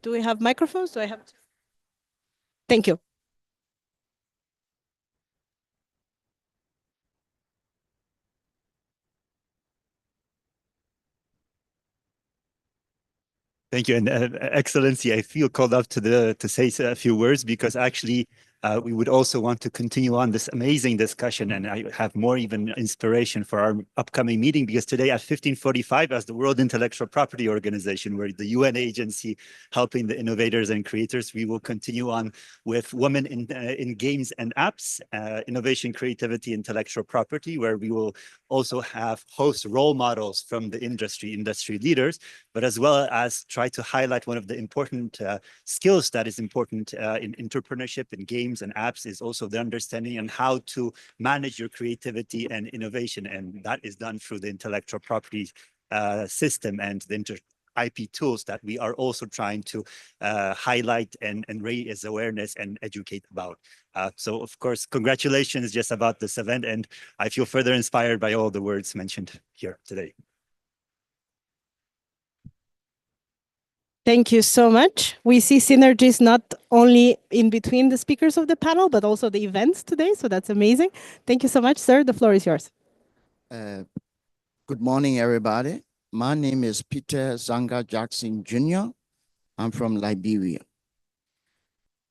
Do we have microphones? Do I have? Thank you. Thank you, and Excellency, I feel called up to say a few words, because actually we would also want to continue on this amazing discussion, and I have more even inspiration for our upcoming meeting, because today at 15:45, as the World Intellectual Property Organization, we're the UN agency helping the innovators and creators, we will continue on with women in games and apps, innovation, creativity, intellectual property, where we will also have host role models from the industry leaders, but as well as try to highlight one of the important skills that is important in entrepreneurship, in games and apps, is also the understanding and how to manage your creativity and innovation. And that is done through the intellectual property system and the IP tools that we are also trying to highlight and raise awareness and educate about. So of course, congratulations just about this event, and I feel further inspired by all the words mentioned here today. Thank you so much. We see synergies not only in between the speakers of the panel, but also the events today. So that's amazing. Thank you so much, sir. The floor is yours. Good morning, everybody. My name is Peter Zanga Jackson Jr. I'm from Liberia.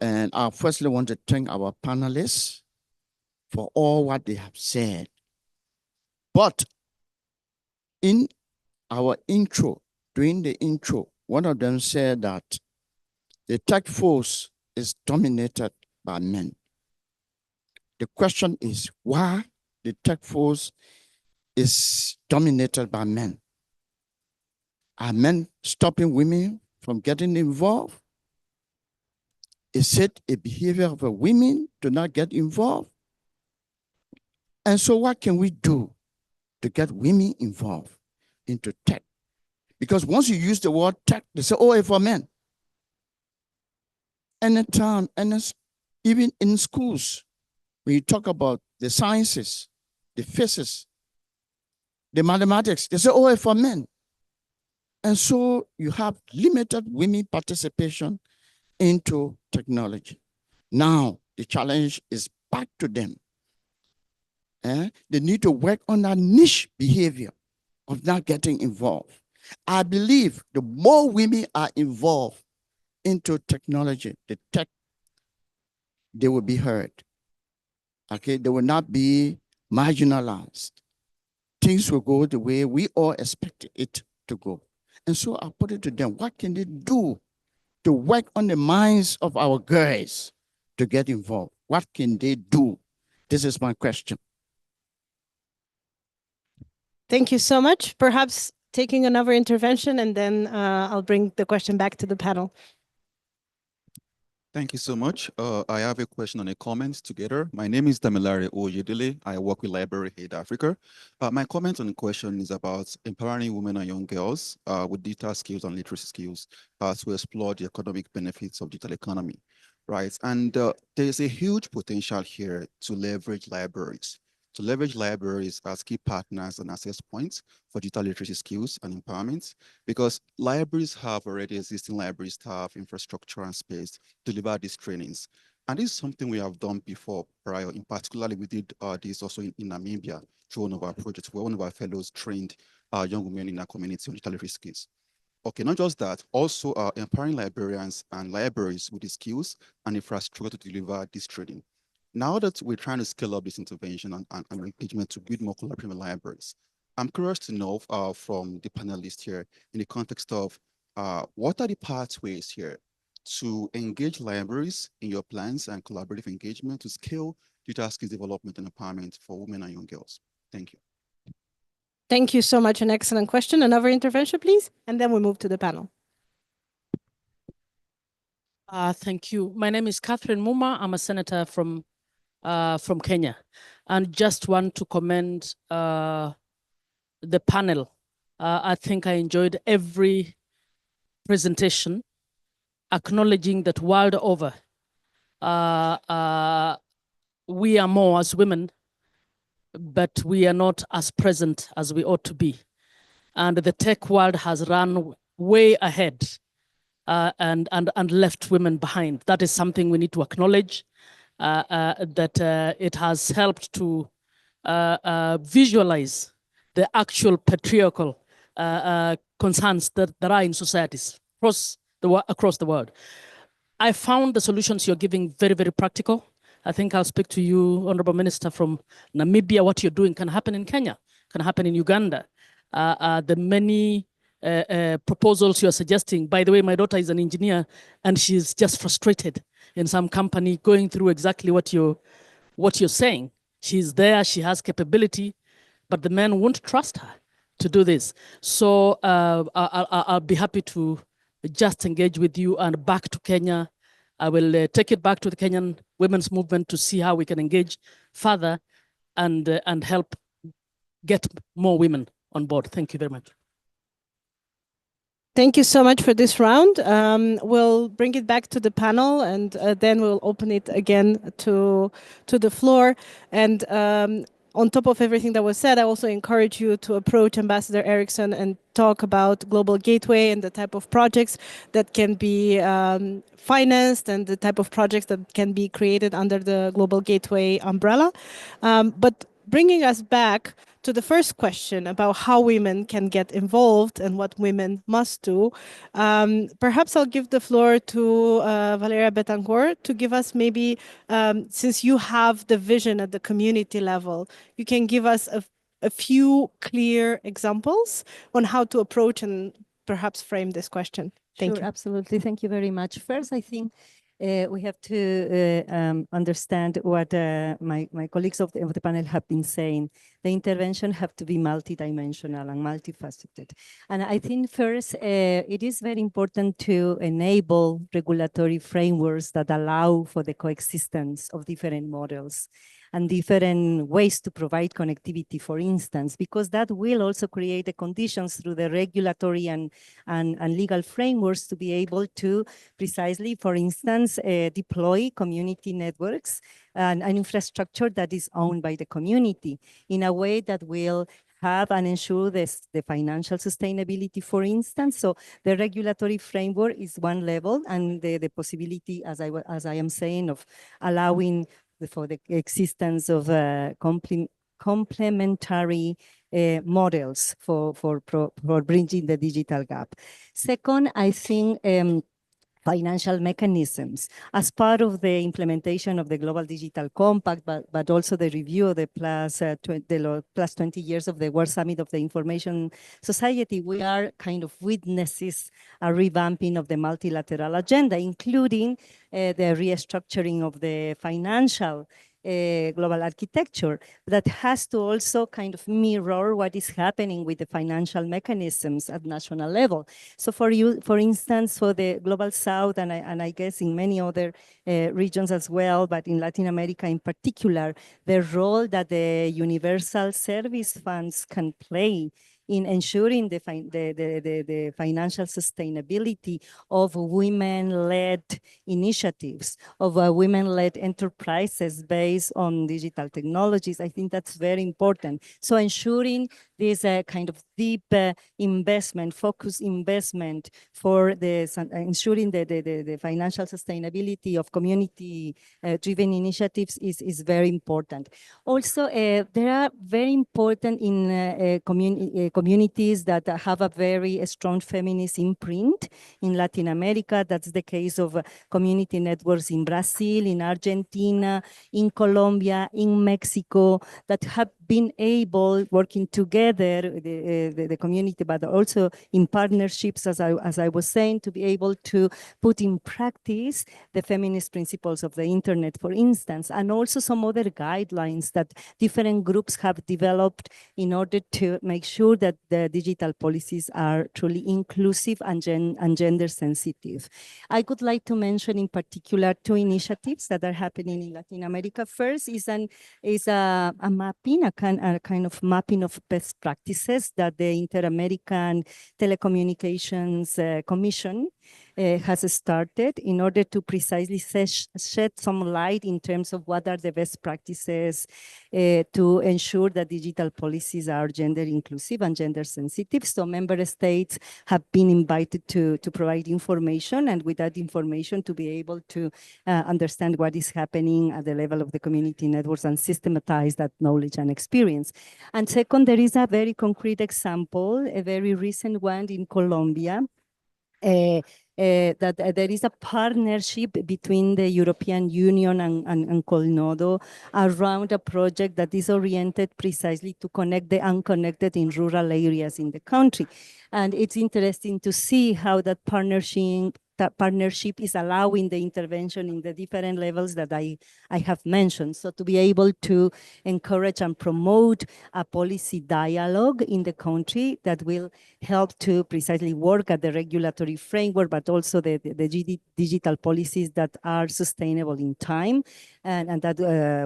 And I firstly want to thank our panelists for all what they have said. But in our intro, during the intro, one of them said that the tech force is dominated by men. The question is why the tech force is dominated by men? Are men stopping women from getting involved? Is it a behavior of a women to not get involved? And so what can we do to get women involved into tech? Because once you use the word tech, they say, oh, it's for men. Anytime, and even in schools, when you talk about the sciences, the physics, the mathematics, they say, oh, it's for men. And so you have limited women participation into technology. Now the challenge is back to them. They need to work on that niche behavior of not getting involved. I believe the more women are involved into technology, the tech, they will be heard. Okay, they will not be marginalized. Things will go the way we all expect it to go. And so I put it to them, what can they do to work on the minds of our girls to get involved? What can they do? This is my question. Thank you so much. Perhaps taking another intervention, and then I'll bring the question back to the panel. Thank you so much. I have a question and a comment together. My name is Damilare Oyedele. I work with Library Aid Africa. My comment on the question is about empowering women and young girls with digital skills and literacy skills to explore the economic benefits of digital economy, right? And there's a huge potential here to leverage libraries as key partners and access points for digital literacy skills and empowerment, because libraries have already existing library staff, infrastructure, and space to deliver these trainings. And this is something we have done before prior. In particular, we did this also in Namibia through one of our projects where one of our fellows trained young women in our community on digital literacy skills. Okay, not just that, also empowering librarians and libraries with the skills and infrastructure to deliver this training. Now that we're trying to scale up this intervention and engagement to build more collaborative libraries, I'm curious to know from the panelists here in the context of what are the pathways here to engage libraries in your plans and collaborative engagement to scale digital skills development and empowerment for women and young girls? Thank you. Thank you so much. An excellent question. Another intervention, please, and then we move to the panel. Thank you. My name is Catherine Muma. I'm a senator from Kenya, and just want to commend the panel. I think I enjoyed every presentation, acknowledging that world over, we are more as women, but we are not as present as we ought to be. And the tech world has run way ahead and left women behind. That is something we need to acknowledge, that it has helped to visualize the actual patriarchal concerns that are in societies across the world. I found the solutions you're giving very, very practical. I think I'll speak to you, Honorable Minister, from Namibia. What you're doing can happen in Kenya, can happen in Uganda. The many proposals you're suggesting. By the way, my daughter is an engineer and she's just frustrated in some company going through exactly what you're saying. She's there, she has capability, but the men won't trust her to do this. So I'll be happy to just engage with you and back to Kenya. I will take it back to the Kenyan women's movement to see how we can engage further and help get more women on board. Thank you very much. Thank you so much for this round. We'll bring it back to the panel, and then we'll open it again to the floor. And on top of everything that was said, I also encourage you to approach Ambassador Erickson and talk about Global Gateway and the type of projects that can be financed and the type of projects that can be created under the Global Gateway umbrella. But bringing us back to the first question about how women can get involved and what women must do, perhaps I'll give the floor to Valeria Betancourt to give us maybe, since you have the vision at the community level, you can give us a few clear examples on how to approach and perhaps frame this question. Thank you. Absolutely. Thank you very much. First, I think we have to understand what my colleagues of the panel have been saying. The intervention have to be multidimensional and multifaceted. And I think first, it is very important to enable regulatory frameworks that allow for the coexistence of different models and different ways to provide connectivity, for instance, because that will also create the conditions through the regulatory and legal frameworks to be able to precisely, for instance, deploy community networks and an infrastructure that is owned by the community in a way that will have and ensure this, the financial sustainability, for instance. So the regulatory framework is one level, and the possibility, as I am saying, of allowing for the existence of complementary models for bridging the digital gap. Second, I think financial mechanisms as part of the implementation of the Global Digital Compact, but also the review of the plus 20 years of the World Summit of the Information Society. We are kind of witnesses a revamping of the multilateral agenda, including the restructuring of the financial global architecture that has to also kind of mirror what is happening with the financial mechanisms at national level. So for instance, for the Global South, and I guess in many other regions as well, but in Latin America in particular, the role that the universal service funds can play in ensuring the financial sustainability of women-led initiatives, of women-led enterprises based on digital technologies. I think that's very important. So ensuring this kind of deep investment, focused investment for ensuring the financial sustainability of community-driven initiatives is very important. Also, there are very important in communities that have a very strong feminist imprint in Latin America. That's the case of community networks in Brazil, in Argentina, in Colombia, in Mexico, that have been able, working together, the community, but also in partnerships, as I was saying, to be able to put in practice the feminist principles of the internet, for instance, and also some other guidelines that different groups have developed in order to make sure that the digital policies are truly inclusive and gender sensitive. I would like to mention in particular two initiatives that are happening in Latin America. First is a mapping, a kind of mapping of best practices that the Inter-American Telecommunications Commission has started in order to precisely shed some light in terms of what are the best practices to ensure that digital policies are gender inclusive and gender sensitive. So member states have been invited to provide information, and with that information to be able to understand what is happening at the level of the community networks and systematize that knowledge and experience. And second, there is a very concrete example, a very recent one in Colombia, that there is a partnership between the European Union and Colnodo around a project that is oriented precisely to connect the unconnected in rural areas in the country. And it's interesting to see how that partnership is allowing the intervention in the different levels that I have mentioned. So to be able to encourage and promote a policy dialogue in the country that will help to precisely work at the regulatory framework, but also the digital policies that are sustainable in time and that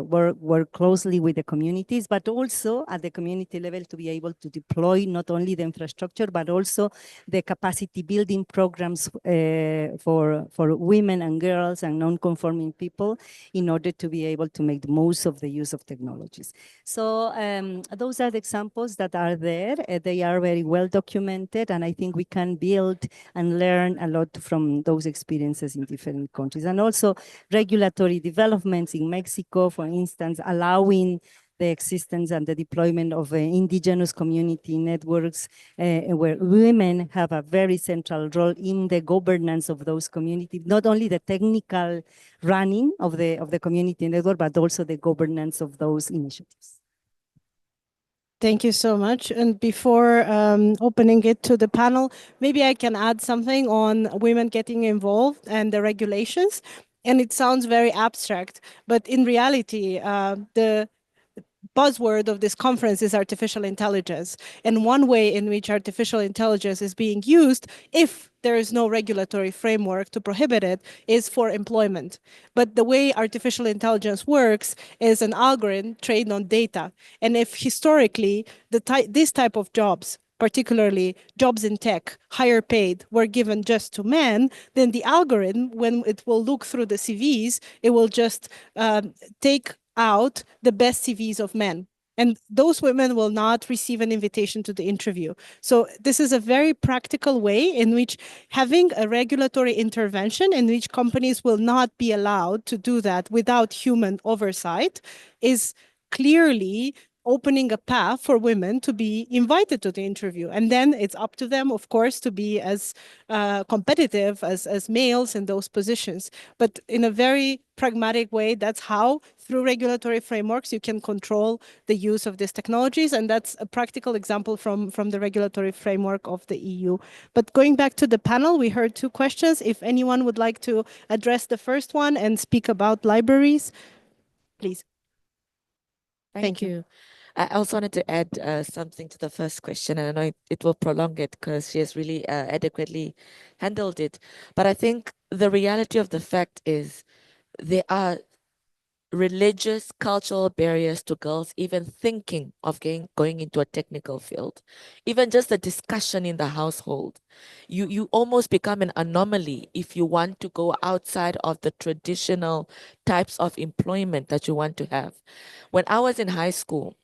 work closely with the communities, but also at the community level to be able to deploy not only the infrastructure, but also the capacity building programs for women and girls and non-conforming people in order to be able to make the most of the use of technologies. So those are the examples that are there. They are very well documented, and I think we can build and learn a lot from those experiences in different countries. And also regulatory developments in Mexico, for instance, allowing the existence and the deployment of indigenous community networks where women have a very central role in the governance of those communities, not only the technical running of the community network, but also the governance of those initiatives. Thank you so much. And before opening it to the panel, maybe I can add something on women getting involved and the regulations. And it sounds very abstract, but in reality, the buzzword of this conference is artificial intelligence. And one way in which artificial intelligence is being used, if there is no regulatory framework to prohibit it, is for employment. But the way artificial intelligence works is an algorithm trained on data. And if historically this type of jobs, particularly jobs in tech, higher paid, were given just to men, then the algorithm, when it will look through the CVs, it will just take out the best CVs of men. and those women will not receive an invitation to the interview. So this is a very practical way in which having a regulatory intervention in which companies will not be allowed to do that without human oversight is clearly opening a path for women to be invited to the interview. And then it's up to them, of course, to be as competitive as males in those positions. But in a very pragmatic way, that's how, through regulatory frameworks, you can control the use of these technologies. And that's a practical example from the regulatory framework of the EU. But going back to the panel, we heard two questions. If anyone would like to address the first one and speak about libraries, please. Thank you. I also wanted to add something to the first question, and I know it will prolong it because she has really adequately handled it. But I think the reality of the fact is there are religious, cultural barriers to girls even thinking of going into a technical field. Even just the discussion in the household. You almost become an anomaly if you want to go outside of the traditional types of employment that you want to have. When I was in high school,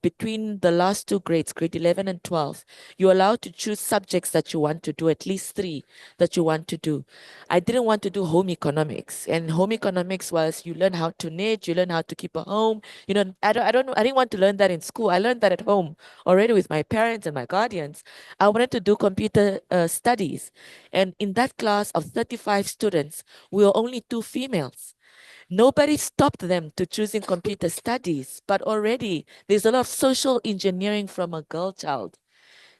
between the last two grades, grade 11 and 12, you're allowed to choose subjects that you want to do, at least 3 that you want to do. I didn't want to do home economics, and home economics was you learn how to knit, you learn how to keep a home. You know, I didn't want to learn that in school. I learned that at home already with my parents and my guardians. I wanted to do computer studies, and in that class of 35 students, we were only 2 females. Nobody stopped them to choosing computer studies, but already there's a lot of social engineering from a girl child.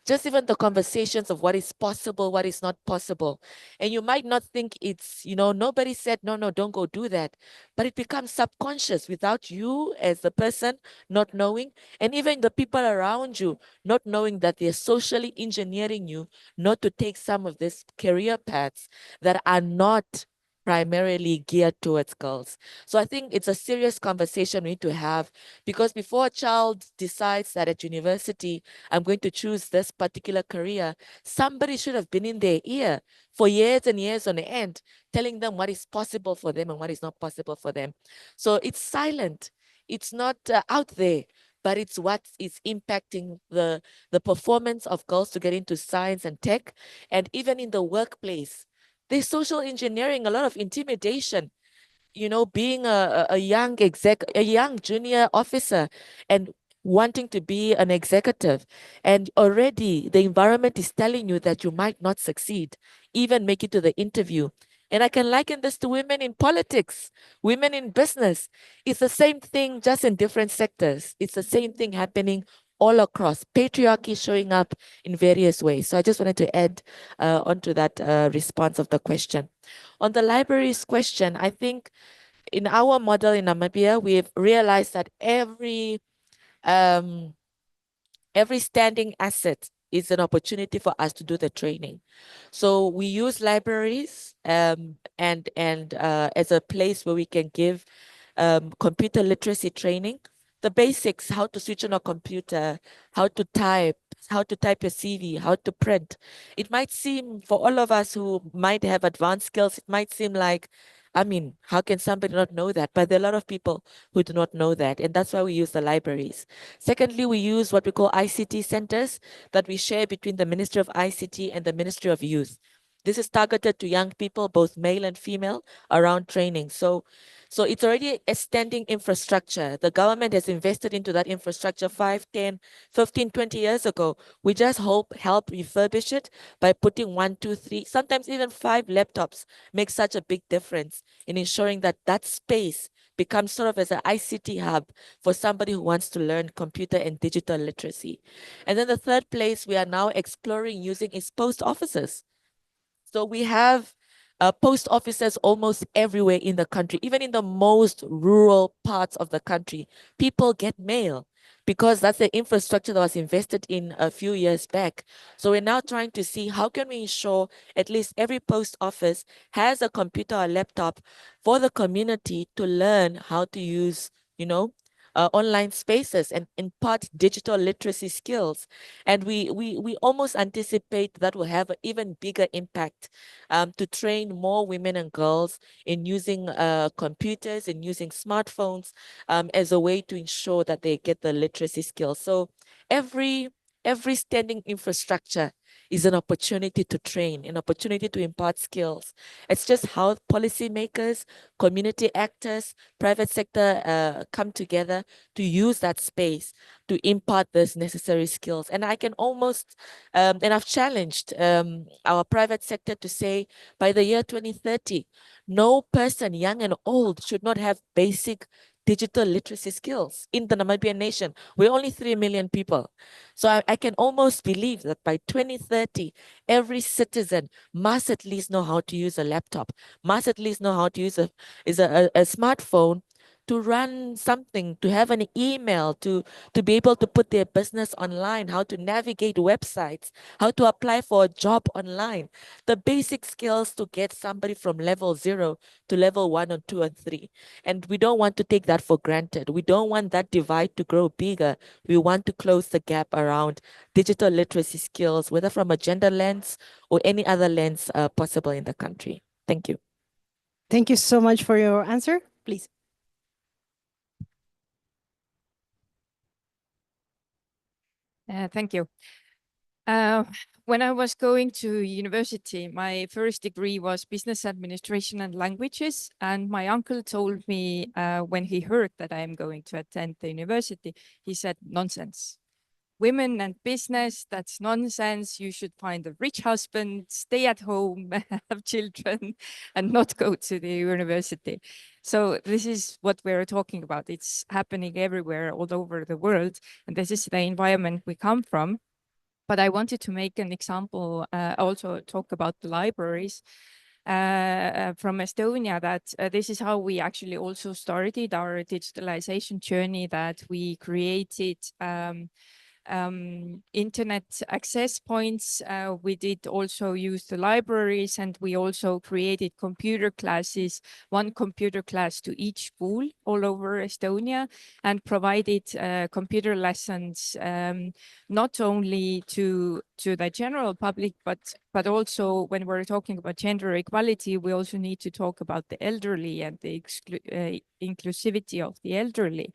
Just even the conversations of what is possible, what is not possible. And you might not think it's, nobody said, no, don't go do that. But it becomes subconscious without you as the person not knowing, and even the people around you not knowing that they're socially engineering you not to take some of these career paths that are not primarily geared towards girls. So I think it's a serious conversation we need to have, because before a child decides that at university, I'm going to choose this particular career, somebody should have been in their ear for years and years on end, telling them what is possible for them and what is not possible for them. So it's silent. It's not out there, but it's what is impacting the performance of girls to get into science and tech. And even in the workplace, there's social engineering, a lot of intimidation. Being a young a young junior officer and wanting to be an executive, and already the environment is telling you that you might not succeed, even make it to the interview. And I can liken this to women in politics, women in business. It's the same thing, just in different sectors. It's the same thing happening all across. Patriarchy showing up in various ways. So I just wanted to add onto that response of the question. On the libraries question, I think in our model in Namibia, we've realized that every standing asset is an opportunity for us to do the training. So we use libraries and as a place where we can give computer literacy training, the basics, how to switch on a computer, how to type your CV, how to print. It might seem, for all of us who might have advanced skills, it might seem like, how can somebody not know that? But there are a lot of people who do not know that, and that's why we use the libraries. Secondly, we use what we call ICT centers that we share between the Ministry of ICT and the Ministry of Youth. This is targeted to young people, both male and female, around training. So it's already a standing infrastructure. The government has invested into that infrastructure 5, 10, 15, 20 years ago. We just help refurbish it by putting 1, 2, 3, sometimes even 5 laptops. Makes such a big difference in ensuring that that space becomes sort of as an ICT hub for somebody who wants to learn computer and digital literacy. And then the third place we are now exploring using is post offices. So we have post offices almost everywhere in the country, even in the most rural parts of the country. People get mail because that's the infrastructure that was invested in a few years back. So we're now trying to see how can we ensure at least every post office has a computer or laptop for the community to learn how to use, online spaces and impart digital literacy skills. And we almost anticipate that will have an even bigger impact to train more women and girls in using computers and using smartphones as a way to ensure that they get the literacy skills. So every standing infrastructure is an opportunity to train, an opportunity to impart skills. It's just how policymakers, community actors, private sector come together to use that space to impart those necessary skills. And I can almost, and I've challenged our private sector to say by the year 2030, no person, young and old, should not have basic digital literacy skills in the Namibian nation. We're only 3 million people. So I can almost believe that by 2030, every citizen must at least know how to use a laptop, must at least know how to use a smartphone to run something, to have an email, to be able to put their business online, how to navigate websites, how to apply for a job online. The basic skills to get somebody from level 0 to level 1 or 2 and 3. And we don't want to take that for granted. We don't want that divide to grow bigger. We want to close the gap around digital literacy skills, whether from a gender lens or any other lens possible in the country. Thank you. Thank you so much for your answer. Please. Thank you. When I was going to university, my first degree was business administration and languages. And my uncle told me when he heard that I am going to attend the university, he said, nonsense. Women and business, that's nonsense. You should find a rich husband, stay at home, have children, and not go to the university. So this is what we're talking about. It's happening everywhere, all over the world. And this is the environment we come from. But I wanted to make an example, also talk about the libraries from Estonia, that this is how we actually also started our digitalization journey, that we created internet access points. We did also use the libraries, and we also created computer classes, one computer class to each school all over Estonia, and provided computer lessons not only to the general public, but also when we're talking about gender equality, we also need to talk about the elderly and the inclusivity of the elderly,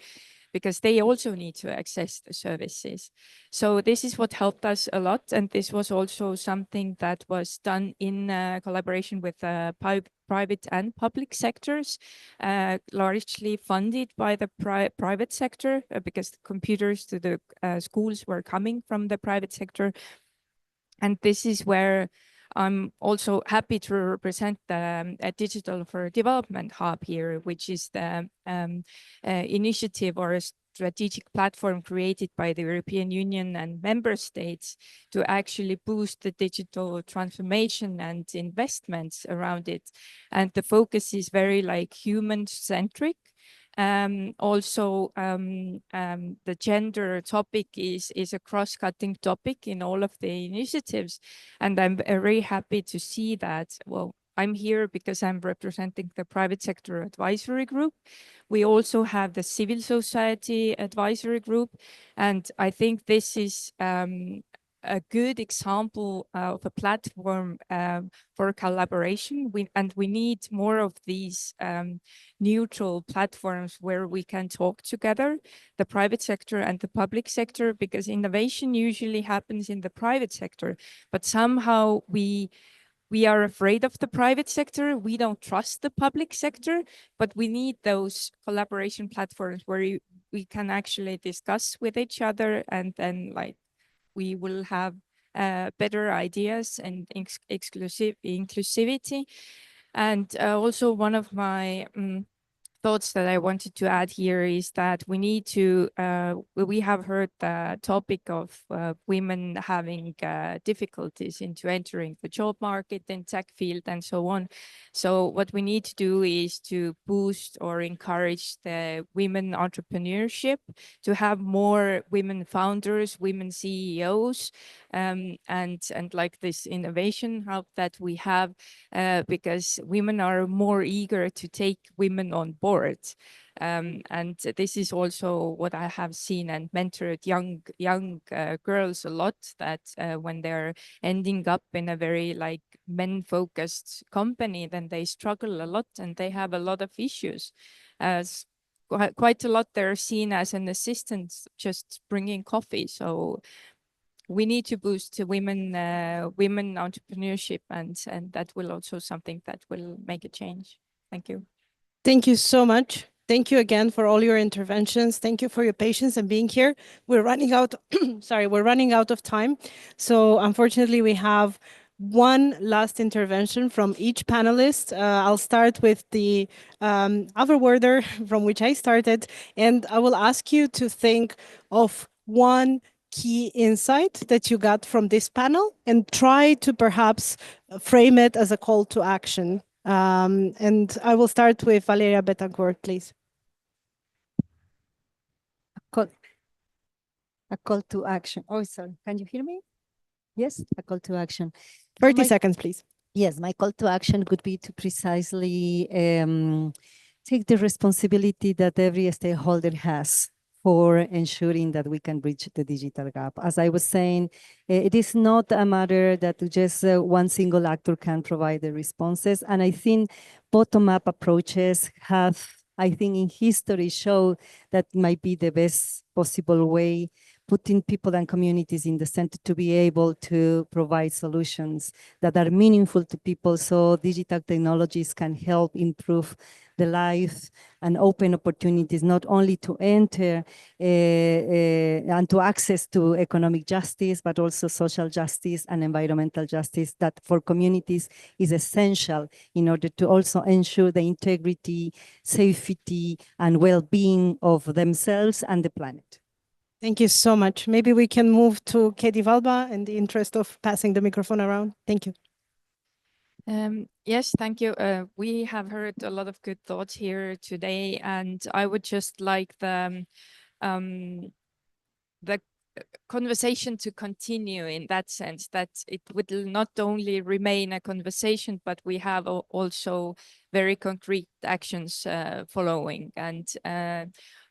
because they also need to access the services. So this is what helped us a lot. And this was also something that was done in collaboration with private and public sectors, largely funded by the private sector, because the computers to the schools were coming from the private sector. And this is where I'm also happy to represent the Digital for Development Hub here, which is the initiative or a strategic platform created by the European Union and member states to actually boost the digital transformation and investments around it. And the focus is very like human-centric. Also, the gender topic is a cross-cutting topic in all of the initiatives. And I'm very happy to see that, well, I'm here because I'm representing the private sector advisory group. We also have the civil society advisory group. And I think this is a good example of a platform for collaboration. We need more of these neutral platforms where we can talk together, the private sector and the public sector, because innovation usually happens in the private sector, but somehow we are afraid of the private sector. We don't trust the public sector, but we need those collaboration platforms where we can actually discuss with each other, and then like we will have better ideas and inclusivity. And also one of my thoughts that I wanted to add here is that we need to, we have heard the topic of women having difficulties into entering the job market and tech field and so on. So what we need to do is to boost or encourage the women entrepreneurship, to have more women founders, women CEOs, and like this innovation hub that we have, because women are more eager to take women on board. And this is also what I have seen and mentored young girls a lot, that when they're ending up in a very like men-focused company, then they struggle a lot and they have a lot of issues. As quite a lot they're seen as an assistant just bringing coffee. So we need to boost women entrepreneurship, and that will also something that will make a change. Thank you. Thank you so much. Thank you again for all your interventions. Thank you for your patience and being here. We're running out, sorry, we're running out of time. So unfortunately, we have one last intervention from each panelist. I'll start with the other worder from which I started, and I will ask you to think of one key insight that you got from this panel and try to perhaps frame it as a call to action. And I will start with Valeria Betancourt, please. A call to action. Oh, sorry. Can you hear me? Yes, a call to action. 30 seconds, please. Yes, my call to action would be to precisely take the responsibility that every stakeholder has for ensuring that we can bridge the digital gap. As I was saying, it is not a matter that just one single actor can provide the responses. And I think bottom-up approaches have, I think in history, show that might be the best possible way, putting people and communities in the center to be able to provide solutions that are meaningful to people, so digital technologies can help improve the life and open opportunities not only to enter and to access to economic justice, but also social justice and environmental justice that for communities is essential in order to also ensure the integrity, safety, and well-being of themselves and the planet. Thank you so much. Maybe we can move to Katie Valba in the interest of passing the microphone around. Thank you. Yes, thank you. We have heard a lot of good thoughts here today, and I would just like the conversation to continue in that sense, that it would not only remain a conversation, but we have also very concrete actions following. And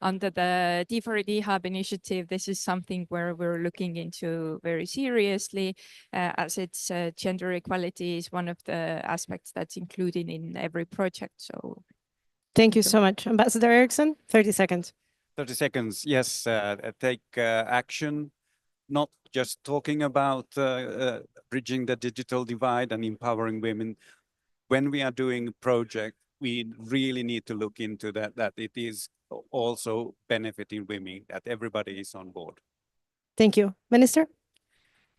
under the D4D Hub initiative, this is something where we're looking into very seriously, as it's gender equality is one of the aspects that's included in every project. So thank you so much. Ambassador Eriksson, 30 seconds. 30 seconds, yes, take action, not just talking about bridging the digital divide and empowering women. When we are doing a project, we really need to look into that it is also benefiting women, that everybody is on board. Thank you. Minister?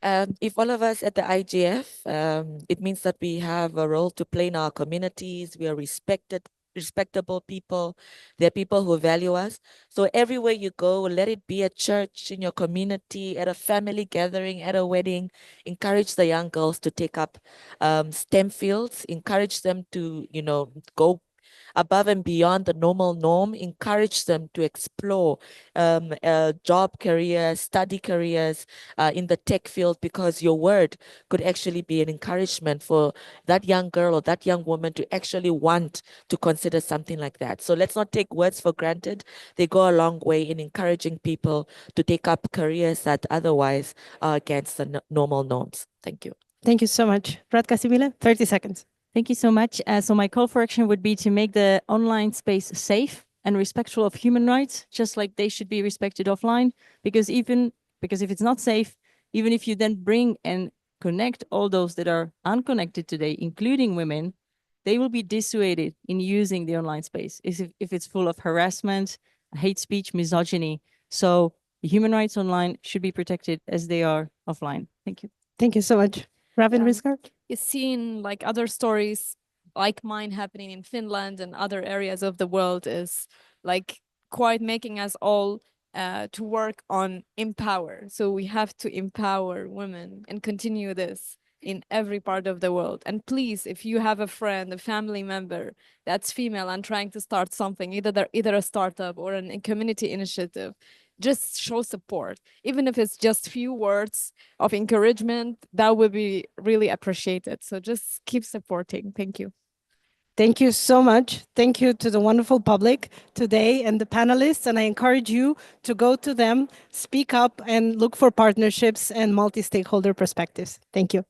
If all of us at the IGF, it means that we have a role to play in our communities. We are respectable people. They're people who value us. So everywhere you go, let it be a church, in your community, at a family gathering, at a wedding, encourage the young girls to take up STEM fields, encourage them to, go above and beyond the normal norm, encourage them to explore job careers, study careers in the tech field, because your word could actually be an encouragement for that young girl or that young woman to actually want to consider something like that. So let's not take words for granted. They go a long way in encouraging people to take up careers that otherwise are against the normal norms. Thank you. Thank you so much. Radka Sibila, 30 seconds. Thank you so much. So my call for action would be to make the online space safe and respectful of human rights, just like they should be respected offline. Because if it's not safe, even if you then bring and connect all those that are unconnected today, including women, they will be dissuaded in using the online space if it's full of harassment, hate speech, misogyny. So the human rights online should be protected as they are offline. Thank you. Thank you so much. Ravin Rizkar? You've seen like other stories like mine happening in Finland and other areas of the world is like quite making us all to work on empower. So we have to empower women and continue this in every part of the world. And please, if you have a friend, a family member that's female and trying to start something, either a startup or a community initiative, just show support. Even if it's just few words of encouragement, that would be really appreciated. So just keep supporting. Thank you. Thank you so much. Thank you to the wonderful public today and the panelists. And I encourage you to go to them, speak up, and look for partnerships and multi-stakeholder perspectives. Thank you.